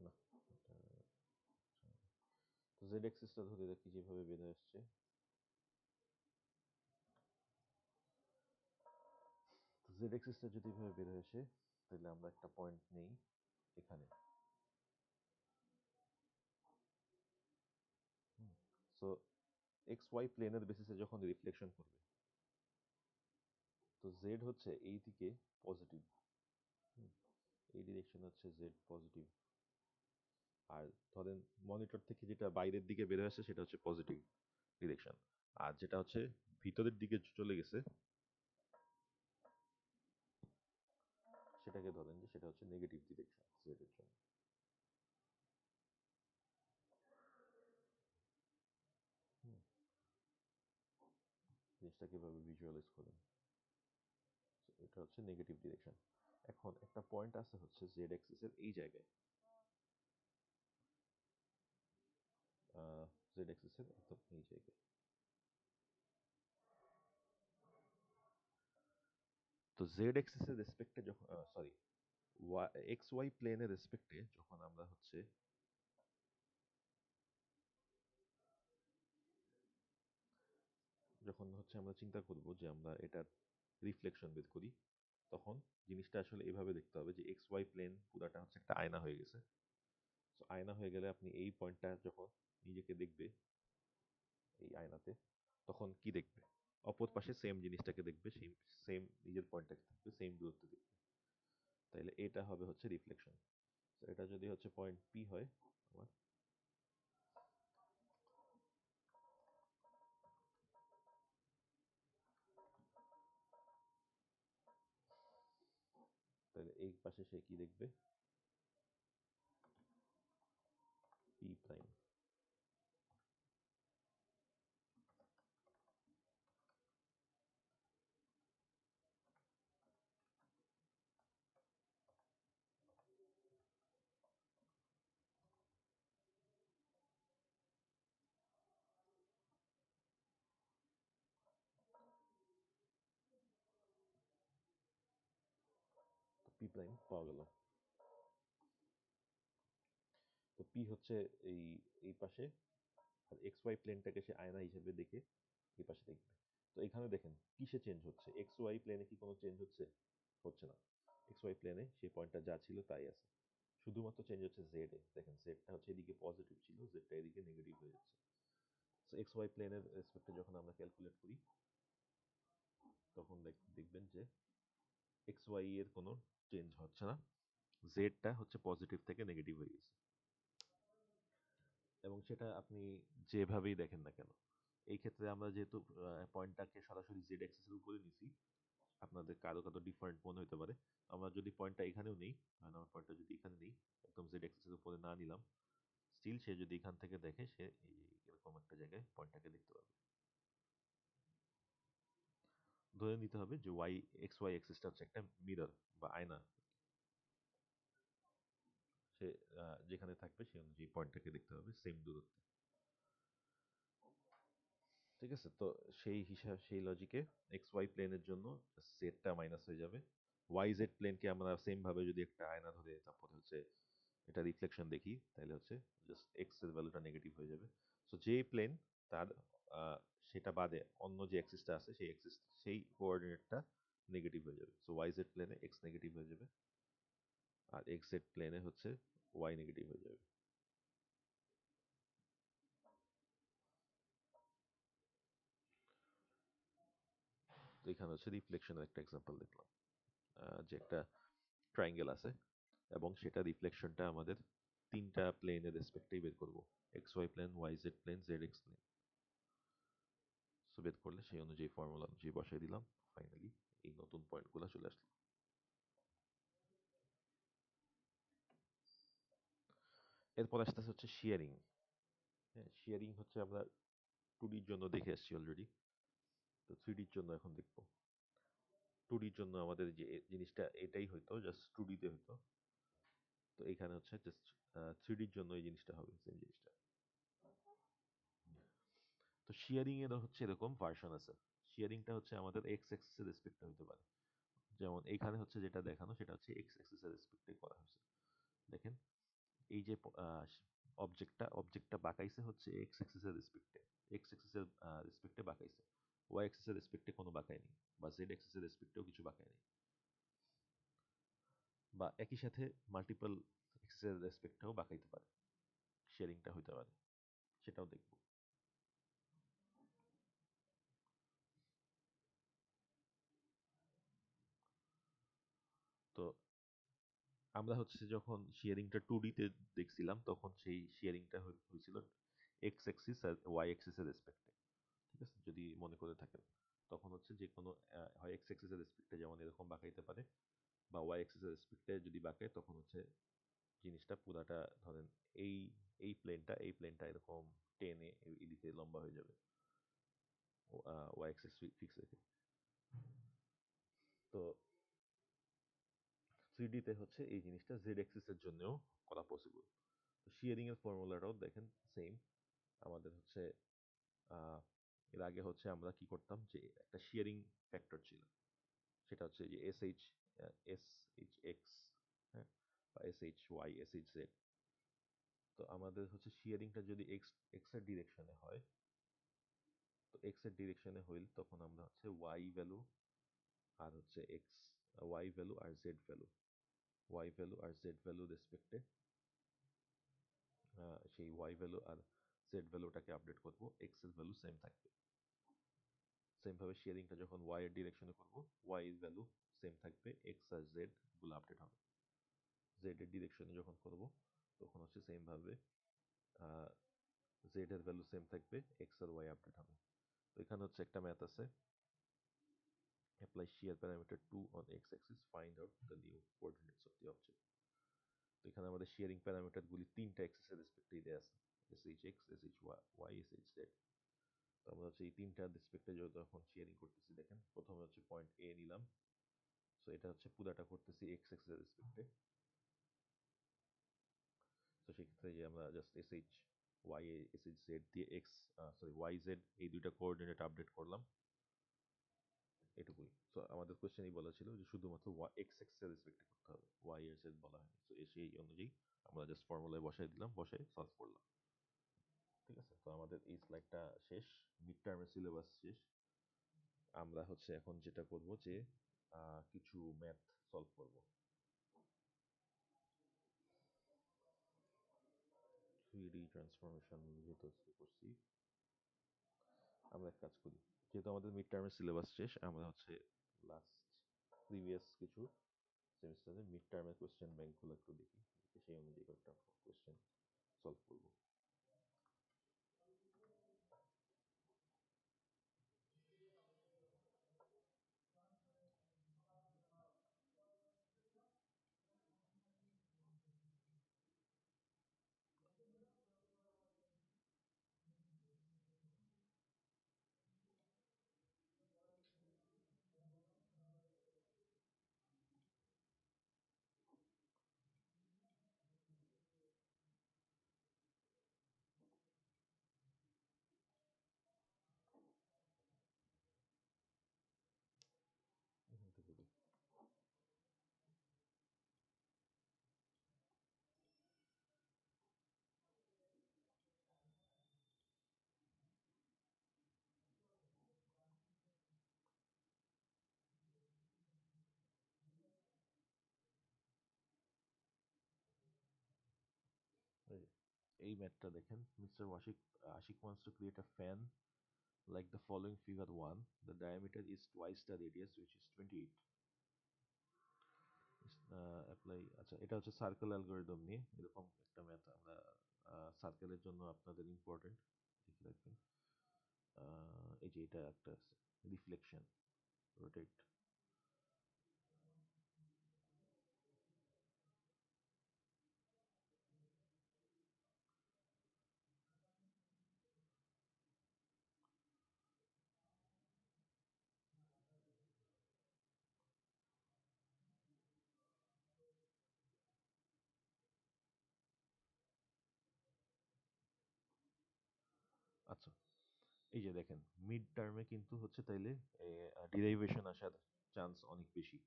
না, তো জেড অ্যাক্সিসটা ধরে রাখি যেভাবে বের হয়ে আসছে। তো জেড অ্যাক্সিসটা যদি এভাবে বের হয়ে আসে তাহলে আমরা একটা পয়েন্ট নেই এখানে। সো এক্স ওয়াই প্লেনের বেসিসে যখন রিফ্লেকশন করবে, তো জেড হচ্ছে এই দিকে পজিটিভ, এই ডিরেকশন হচ্ছে জেড পজিটিভ, আর ধরেন মনিটর থেকে যেটা বাইরের দিকে বের হয়ে আসছে সেটা হচ্ছে পজিটিভ ডিরেকশন, আর যেটা হচ্ছে ভিতরের দিকে চলে গেছে সেটাকে ধরেন যে সেটা হচ্ছে নেগেটিভ ডিরেকশন জেড এর জন্য। জিনিসটা কিভাবে ভিজুয়ালাইজ করেন, এটা হচ্ছে নেগেটিভ ডিরেকশন। এখন একটা পয়েন্ট আছে হচ্ছে জেড অ্যাক্সিসের এই জায়গায়, জেড অ্যাক্সিসের একদম এই জায়গায়। তো জেড অ্যাক্সিসের রেসপেক্টে যখন সরি এক্স ওয়াই প্লেনের রেসপেক্টে যখন আমরা হচ্ছে আমরা চিন্তা করব যে আমরা এটার রিফ্লেকশন বের করি, তখন জিনিসটা আসলে এভাবে দেখতে হবে যে এক্স ওয়াই প্লেন পুরাটা হচ্ছে একটা আয়না হয়ে গেছে। তো আয়না হয়ে গেলে আপনি এই পয়েন্টটা যখন নিজেকে দেখবে এই আয়নাতে, তখন কি দেখবে, অপর পাশে সেম জিনিসটাকে দেখবে, সেম সেম নিজের পয়েন্টটাকে দেখবে, সেম দূরত্বে দেখবে, তাইলে এটা হবে হচ্ছে রিফ্লেকশন। তো এটা যদি হচ্ছে পয়েন্ট পি হয় আমার, তাহলে এই পাশে সে কি দেখবে, পি প্রাইম। পি প্রাইম পাওয়া গেল। তো পি হচ্ছে এই এই পাশে, আর এক্স ওয়াই প্লেনটাকে সে আয়না হিসেবে দেখে এই পাশে দেখবে। তো এখানে দেখেন কিসে চেঞ্জ হচ্ছে, এক্স ওয়াই প্লেনে কি কোনো চেঞ্জ হচ্ছে, হচ্ছে না। এক্স ওয়াই প্লেনে সেই পয়েন্টটা যা ছিল তাই আছে, শুধুমাত্র চেঞ্জ হচ্ছে জেড এ। দেখেন জেডটা হচ্ছে এদিকে পজিটিভ ছিল, জেডটা এদিকে নেগেটিভ হয়ে যাচ্ছে। সো এক্স ওয়াই প্লেনের রেসপেক্টে যখন আমরা ক্যালকুলেট করি তখন দেখবেন যে এক্স ওয়াই এর কোনো চেঞ্জ হচ্ছে না, জেডটা হচ্ছে পজিটিভ থেকে নেগেটিভ হয়ে গেছে। এবং সেটা আপনি যেভাবেই দেখেন না কেন, এই ক্ষেত্রে আমরা যেহেতু পয়েন্টটাকে সরাসরি জেড অ্যাক্সিসের উপরে নিছি, আপনাদের কারো কারো ডিফারেন্ট মনে হতে পারে। আমরা যদি পয়েন্টটা এখানেও নেই, মানে আমার পয়েন্টটা যদি এখানে নেই, একদম জেড অ্যাক্সিসের উপরে না নিলাম, স্টিল সে যদি এখান থেকে দেখে সে এরকম একটা জায়গায় পয়েন্টটাকে দেখতে পাবে। ধরে নিতে হবে যে ওয়াই এক্স ওয়াই অ্যাক্সিসটা হচ্ছে একটা মিরর বা আয়না, সে যেখানে থাকবে সে অনুযায়ী পয়েন্টটাকে দেখতে হবে সেম দূরত্বে। ঠিক আছে, তো সেই হিসাব সেই লজিকে এক্স ওয়াই প্লেনের জন্য জেডটা মাইনাস হয়ে যাবে। ওয়াই জেড প্লেনকে আমরা সেম ভাবে যদি একটা আয়না ধরে তারপরে হচ্ছে এটা রিফ্লেকশন দেখি, তাহলে হচ্ছে জাস্ট এক্স এর ভ্যালুটা নেগেটিভ হয়ে যাবে। সো যে প্লেন তার সেটা বাদে অন্য যে অ্যাক্সিসটা আছে সেই অ্যাক্সিস সেই কোঅর্ডিনেটটা নেগেটিভ হয়ে যাবে। সো ওয়াই জেড প্লেনে এক্স নেগেটিভ হয়ে যাবে, আর এক্স জেড প্লেনে হচ্ছে ওয়াই নেগেটিভ হয়ে যাবে। তো এখানে হচ্ছে রিফ্লেকশনের একটা এক্সাম্পল দেখলাম, যে একটা ট্রায়াঙ্গেল আছে এবং সেটা রিফ্লেকশনটা আমাদের তিনটা প্লেনের রেসপেক্টেই বের করবো, x y plane, y z plane, z x plane. So বের করলে সেই অনুযায়ী ফর্মুলা অনুযায়ী বসাই দিলাম, ফাইনালি এই নতুন পয়েন্টগুলো চলে আসলো। এরপর আসতেছে হচ্ছে শিয়ারিং। হ্যাঁ, শিয়ারিং হচ্ছে আমরা 2Dর জন্য দেখে আসছি অলরেডি, তো 3Dর জন্য এখন দেখবো। 2Dর জন্য আমাদের যে জিনিসটা এটাই হইতো, জাস্ট 2Dতে হইতো, তো এখানে হচ্ছে জাস্ট 3Dর জন্য এই জিনিসটা হবে, সেম জিনিসটা। তো শিয়ারিং এর হচ্ছে এরকম ভার্সন আছে। শিয়ারিংটা হচ্ছে আমাদের এক্স অ্যাক্সিস এর রেসপেক্টে হতে পারে, যেমন এখানে হচ্ছে যেটা দেখানো সেটা হচ্ছে এক্স অ্যাক্সিস এর রেসপেক্টে করা হয়েছে। দেখেন এই যে অবজেক্টটা বাঁকাইছে হচ্ছে এক্স অ্যাক্সিস এর রেসপেক্টে, এক্স অ্যাক্সিস এর রেসপেক্টে বাঁকাইছে, ওয়াই অ্যাক্সিস এর রেসপেক্টে কোনো বাঁকায়নি, বা জেড অ্যাক্সিস এর রেসপেক্টেও কিছু বাঁকায়নি, বা একই সাথে মাল্টিপল অ্যাক্সিস এর রেসপেক্টেও বাঁকাইতে পারে, শেয়ারিংটা হইতে পারে, সেটাও দেখব। তো আমরা হচ্ছে যখন শেয়ারিংটা 2Dতে দেখছিলাম তখন সেই শেয়ারিংটা হয়েছিল এক্স অ্যাক্সিস আর ওয়াই অ্যাক্সিস এর রেসপেক্টে। ঠিক আছে, যদি মনে করে থাকেন তখন হচ্ছে যে কোনো হয় এক্স অ্যাক্সিস এর রেসপেক্টে যেমন এরকম বাঁকাইতে পারে, বা ওয়াই অ্যাক্সিস এর রেসপেক্টে যদি বাঁকায় তখন হচ্ছে জিনিসটা পুরাটা ধরেন এই এই প্লেনটা এরকম টেনে এদিকে লম্বা হয়ে যাবে ওয়াই অ্যাক্সিস ফিক্স রেখে। তো 3Dতে হচ্ছে এই জিনিসটা জেড অ্যাক্সিস এর জন্যও করা পসিবল। তো শিয়ারিং এর ফর্মুলাটাও দেখেন সেম। আমাদের হচ্ছে এর আগে হচ্ছে আমরা কি করতাম যে একটা শিয়ারিং ফ্যাক্টর ছিল, সেটা হচ্ছে যে SH হ্যাঁ, বা SHY SHZ। তো আমাদের হচ্ছে শিয়ারিংটা যদি এক্স এর ডিরেকশনে হয়, তো এক্স এর ডিরেকশনে হইল তখন আমরা হচ্ছে ওয়াই ভ্যালু আর হচ্ছে ওয়াই ভ্যালু আর জেড ভ্যালু রেসপেক্টে সেই ওয়াই ভ্যালু আর জেড ভ্যালুটাকে আপডেট করব, এক্স এর ভ্যালু সেম থাকবে। সেম ভাবে শেয়ারিংটা যখন ওয়াই এর ডিরেকশনে করব, ওয়াই এর ভ্যালু সেম থাকবে, এক্স আর জেড গুলো আপডেট হবে। জেড এর ডিরেকশনে যখন করব তখন হচ্ছে সেম ভাবে জেড এর ভ্যালু সেম থাকবে, এক্স আর ওয়াই আপডেট হবে। তো এখানে হচ্ছে একটা ম্যাথ আছে, apply shear parameter 2 on x-axis, find out the new coordinates of the object. তো এখানে আমাদের শেয়ারিং প্যারামিটার গুলি তিনটা এক্সিস এর রেসপেক্টে দেয়া আছে, SHX, SHY, SHZ। তো আমরা হচ্ছে এই তিনটা রেসপেক্টে যখন শেয়ারিং করতেছি, দেখেন প্রথমে হচ্ছে পয়েন্ট এ নিলাম, সো এটা হচ্ছে পুরাটা করতেছি এক্স এক্স এর রেসপেক্টে। তো সেক্ষেত্রে যে আমরা জাস্ট SHZ দিয়ে YZ এই দুইটা কোঅর্ডিনেট আপডেট করলাম, এটুকুই। সো আমাদের কোশ্চেনই বলা ছিল যে শুধুমাত্র এক্স এক্স এর রেসপেক্টে করতে হবে, ওয়াই এর জেড বলা হয়নি। সো সেই অনুযায়ী আমরা জাস্ট ফর্মুলায় বসাই দিলাম, বসাই সলভ করলাম। ঠিক আছে, তো আমাদের এই স্লাইডটা শেষ, মিড টার্মের সিলেবাস শেষ। আমরা হচ্ছে এখন যেটা করব যে কিছু ম্যাথ সলভ করব। 3D ট্রান্সফরমেশন যেহেতু আজকে করছি, আমরা এক কাজ করি, যেহেতু আমাদের মিড টার্মের সিলেবাস শেষ, আমরা হচ্ছে লাস্ট প্রিভিয়াস কিছু সেমিস্টারে মিড টার্মের কোয়েশ্চেন ব্যাংকগুলো একটু দেখি, সেই অনুযায়ী একটা কোয়েশ্চেন সলভ করবো। এখান থেকে দেখি। এই ম্যাথটা দেখেন, mister Ashik wants to create a fan like the following figure 1. The diameter is twice the radius, which is 28. Apply, আচ্ছা এটা হচ্ছে সার্কেল অ্যালগরিদম নিয়ে এরকম একটা ম্যাথ আমরা সার্কেলের জন্য আপনাদের ইম্পর্টেন্ট লিখে রাখবেন। এই যে এটা একটা রিফ্লেকশন, রোটেট। আচ্ছা এই যে দেখেন, মিড টার্মে কিন্তু হচ্ছে তাইলে ডিরাইভেশন আসার চান্স অনেক বেশি।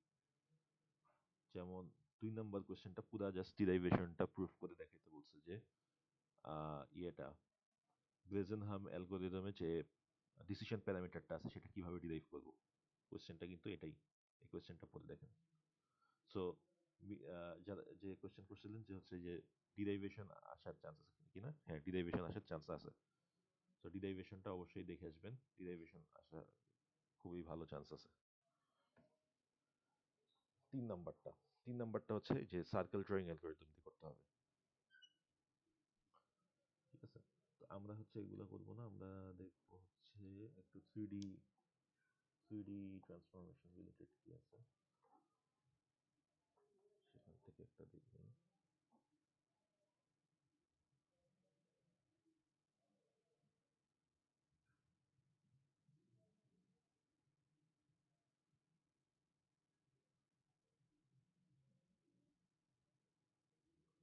যেমন 2 নম্বর কোশ্চেনটা পুরা জাস্ট ডিরাইভেশনটা প্রুফ করে দেখাইতে বলছে যে ইয়েটা গ্রেজেনহাম অ্যালগরিদমে যে ডিসিশন প্যারামিটারটা আছে সেটা কিভাবে ডিরাইভ করব। কোশ্চেনটা কিন্তু এটাই, এই কোশ্চেনটা পড়ে দেখেন। সো যারা যে কোশ্চেন করছিলেন যে হচ্ছে যে ডিরাইভেশন আসার চান্স আছে কিনা, হ্যাঁ ডিরাইভেশন আসার চান্স আছে। সো ডিরাইভেশনটা অবশ্যই দেখে আসবেন, ডিরাইভেশন আসার খুবই ভালো চান্স আছে। 3 নাম্বারটা হচ্ছে যে সার্কেল ড্রয়িং অ্যালগরিদম দিয়ে করতে হবে, ঠিক আছে। তো আমরা হচ্ছে এগুলো করবো না, আমরা দেখবো হচ্ছে একটু 3D ট্রান্সফরমেশন রিলেটেড কি আছে সেখান থেকে একটা দেখবেন।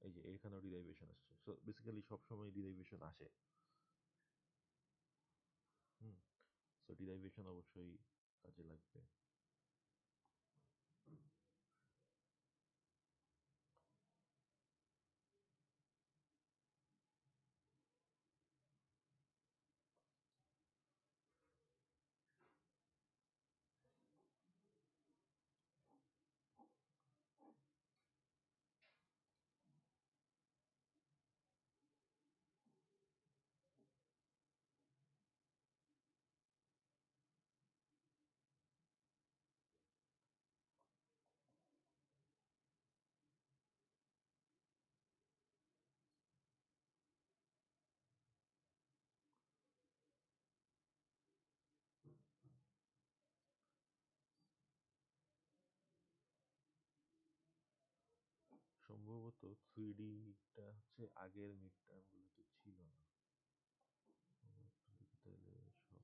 এই যে এখানেও ডিরাইভেশন আসছে। সো বেসিক্যালি সবসময় ডিরাইভেশন আসে। সো ডিরাইভেশন অবশ্যই কাজে লাগবে। সম্ভবত 3Dটা হচ্ছে আগের মিড টার্মগুলোতে ছিল না। তাহলে সব ফাইনাল মিডটা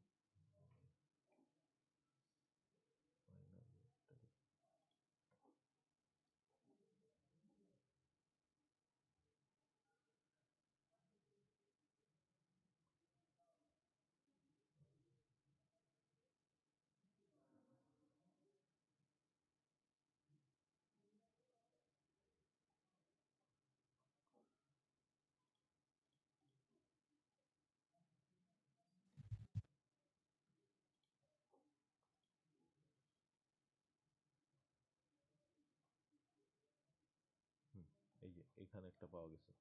এখানে একটা পাওয়া গেছে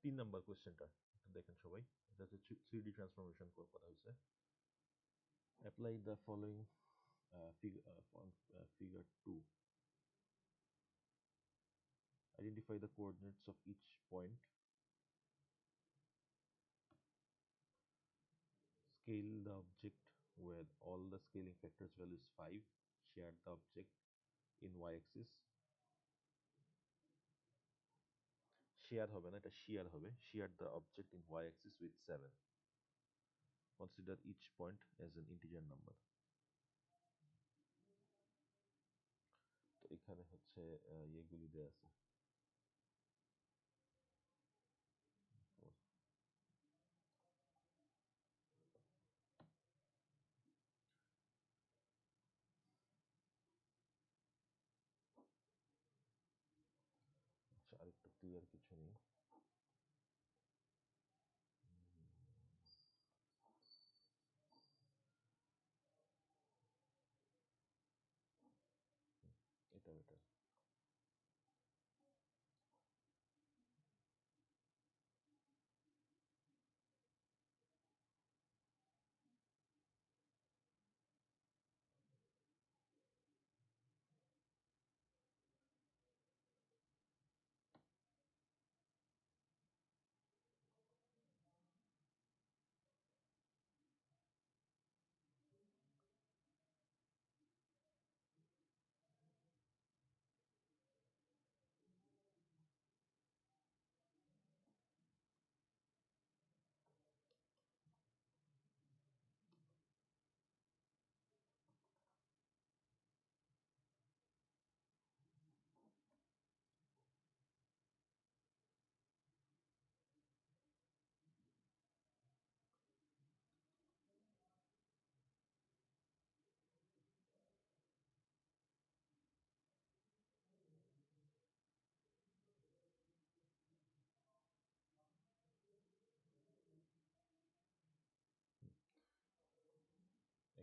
3 নাম্বার কোশ্চেনটা একটু দেখেন সবাই এটা হচ্ছে 3D ট্রান্সফরমেশন করা হয়েছে apply the following figure 2 identify the coordinates of each point scale the object with all the scaling factors value is 5 share the object in y-axis share হবে না এটা shear হবে shear the object in y-axis with 7 consider each point as an integer number তো এখানে হচ্ছে ইয়েগুলি দেয়া আছে আচ্ছা আরেকটু ক্লিয়ার কিছু নেই এটা বেটার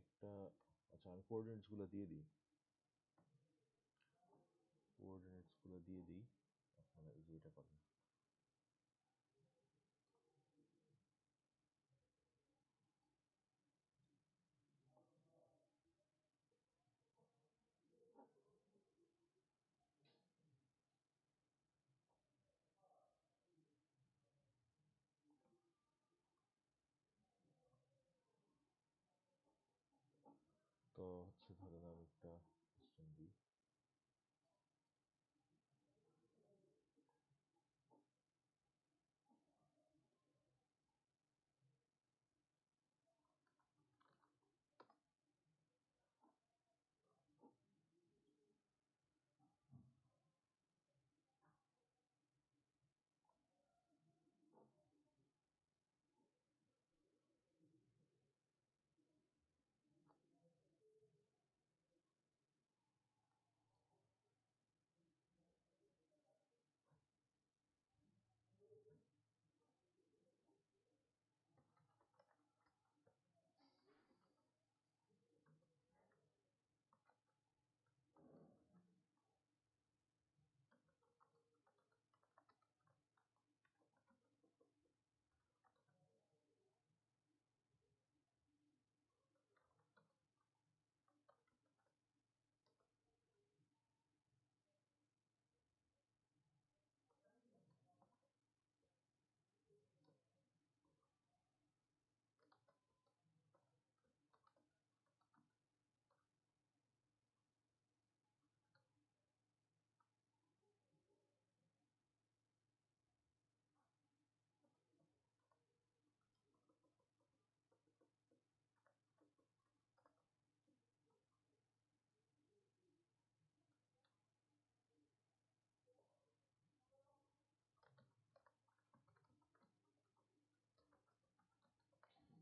একটা আচ্ছা আমি কোঅর্ডিনেটস গুলো দিয়ে দিই আপনারা এই যে এটা করেন তো হচ্ছে ধরেন আমি একটা কোশ্চেন দিই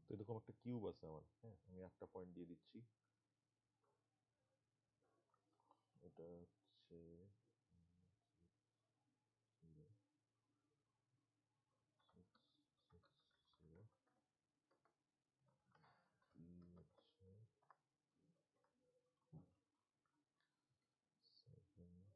তো এরকম একটা কিউব আছে আমার হ্যাঁ আমি একটা পয়েন্ট দিয়ে দিচ্ছি এটা হচ্ছে 0 হচ্ছে 7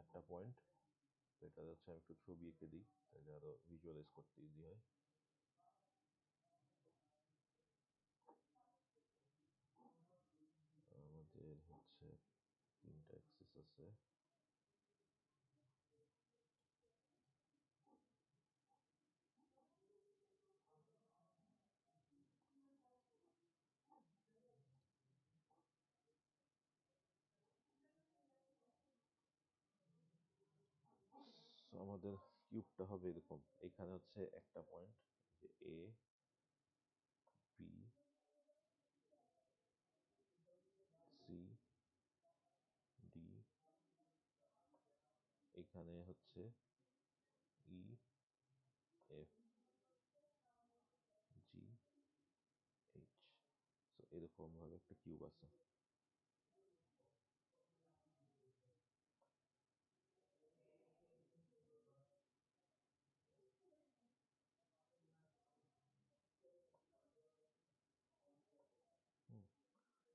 8টা পয়েন্ট। এটা হচ্ছে আমি একটু ছবি এঁকে দিই তাহলে আরো ভিজুয়ালাইজ করতে ইজি হয়। আমাদের হচ্ছে 3টা অ্যাক্সিস আছে। So, আমাদের কিউবটা হবে এরকম, এখানে হচ্ছে একটা point A B C D, এখানে হচ্ছে E F G H. So এরকম ভাবে একটা কিউব আছে।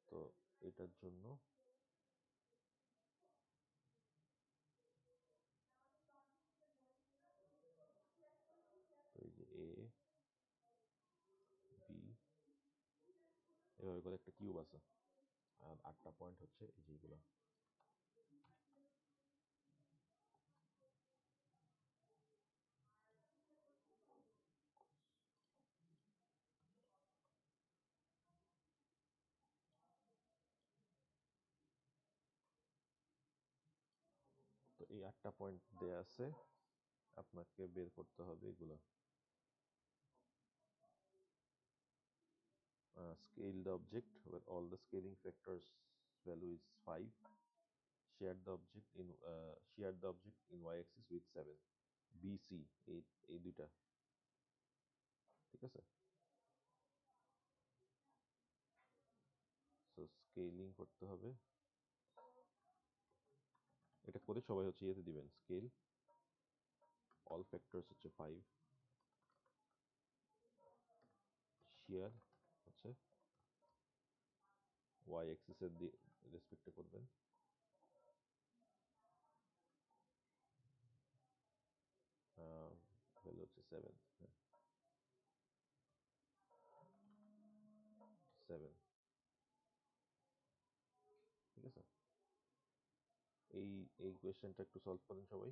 তো এটার জন্য এই যে এ বি এভাবে করে একটা কিউব আছে, আর 8টা পয়েন্ট হচ্ছে এই যেগুলো। তো এই 8টা পয়েন্ট দেয়া আছে, আপনাকে বের করতে হবে এগুলো। Scale the object where all the scaling factors value is 5. Share the object in y-axis with 7. BC এই দুইটা, ঠিক আছে? সো স্কেলিং করতে হবে, এটা করে সবাই হচ্ছে ইয়েতে দিবেন স্কেল অল ফ্যাক্টরস হচ্ছে 5, শেয়ার হচ্ছে y অ্যাক্সিস এর রেসপেক্টে করবেন, ভ্যালু হচ্ছে 7, হ্যাঁ 7, ঠিক আছে? এই কোয়েশ্চেনটা একটু সলভ করেন সবাই,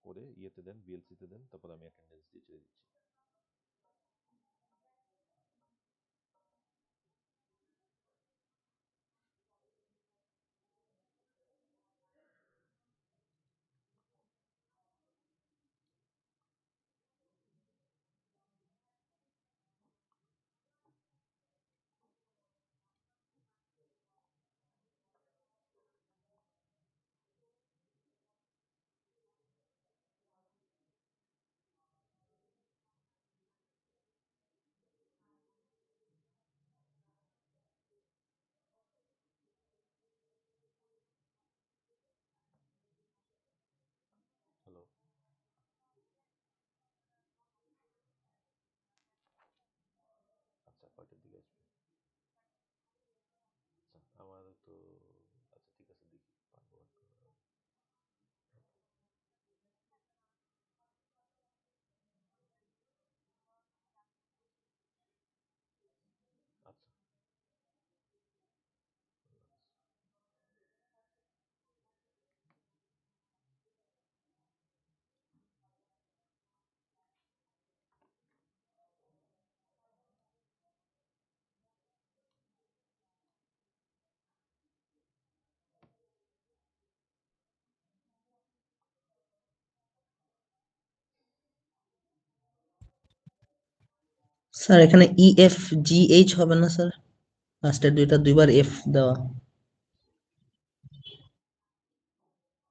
করে ইয়েতে দেন, বিএলসি তে দেন, তারপর আমি অ্যাটেন্ডেন্স দিয়ে ছেড়ে দিচ্ছি। হ্যালো, আচ্ছা কয়টার দিকে আসবে? আচ্ছা আমার তো, আচ্ছা ঠিক আছে দেখি পারবো আর কি। আচ্ছা স্যার এখানে EF GH হবে না স্যার? লাস্টের দুইটা দুইবার F দেওয়া।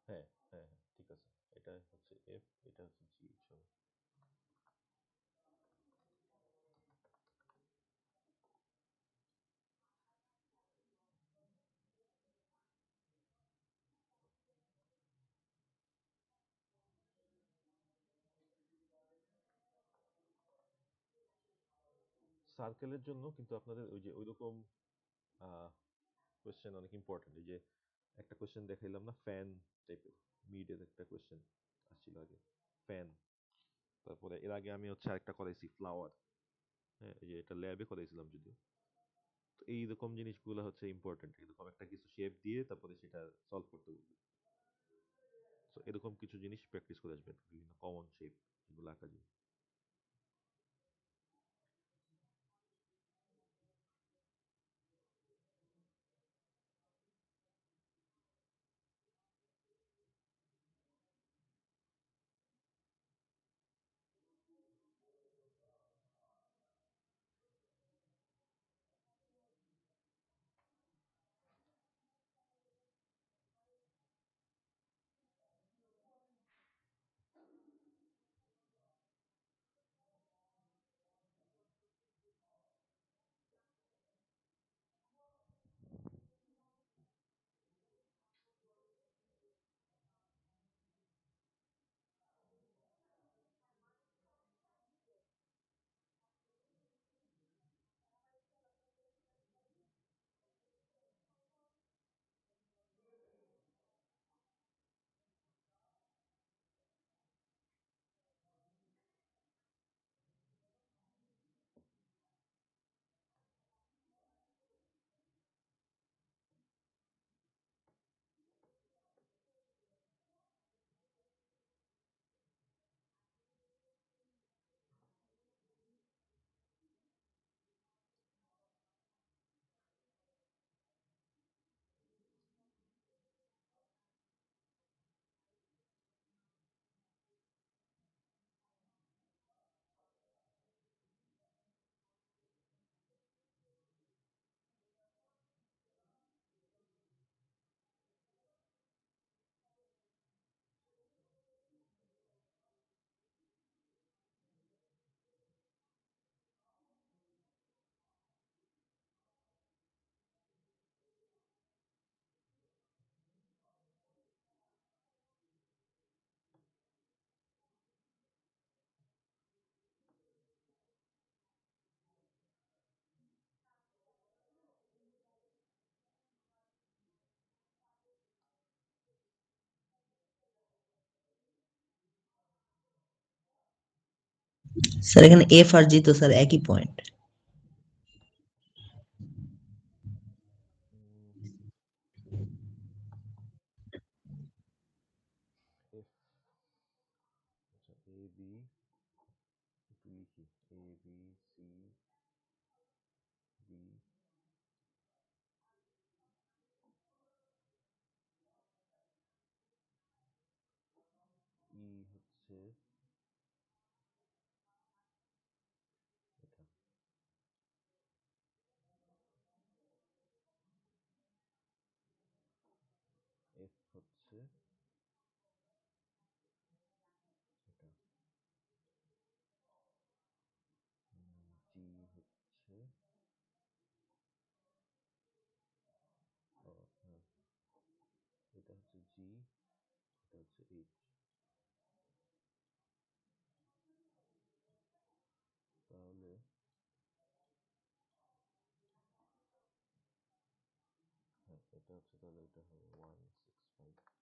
হ্যাঁ হ্যাঁ হ্যাঁ ঠিক আছে, এটা হচ্ছে এফ, এটা হচ্ছে জি হবে। সার্কেলের জন্য কিন্তু আপনাদের ওই যে ওইরকম কোয়েশ্চেন অনেক ইম্পর্টেন্ট, এই যে একটা কোশ্চেন দেখাইলাম না, ফ্যান টাইপের, মিডের একটা কোশ্চেন আসছিল আগে, ফ্যান। তারপরে এর আগে আমি হচ্ছে আরেকটা করাইছি ফ্লাওয়ার, হ্যাঁ এই যে এটা ল্যাবে করাইছিলাম যদিও। তো এইরকম জিনিসগুলো হচ্ছে ইম্পর্টেন্ট, এরকম একটা কিছু শেপ দিয়ে তারপরে সেটা সলভ করতে বলবে। তো এরকম কিছু জিনিস প্র্যাকটিস করে আসবেন, বিভিন্ন কমন শেপ যেগুলো আঁকা যায়। স্যার এখানে এফ আর জি তো স্যার একই পয়েন্ট। এফ, আচ্ছা এ বি, একটু লিখি, এ বি সি ডি, ই হচ্ছে এটা, এফ হচ্ছে এটা, জি হচ্ছে, ও হ্যাঁ, এটা হচ্ছে জি, এটা হচ্ছে এইচ। তাহলে হ্যাঁ এটা হচ্ছে, তাহলে এটা হবে 165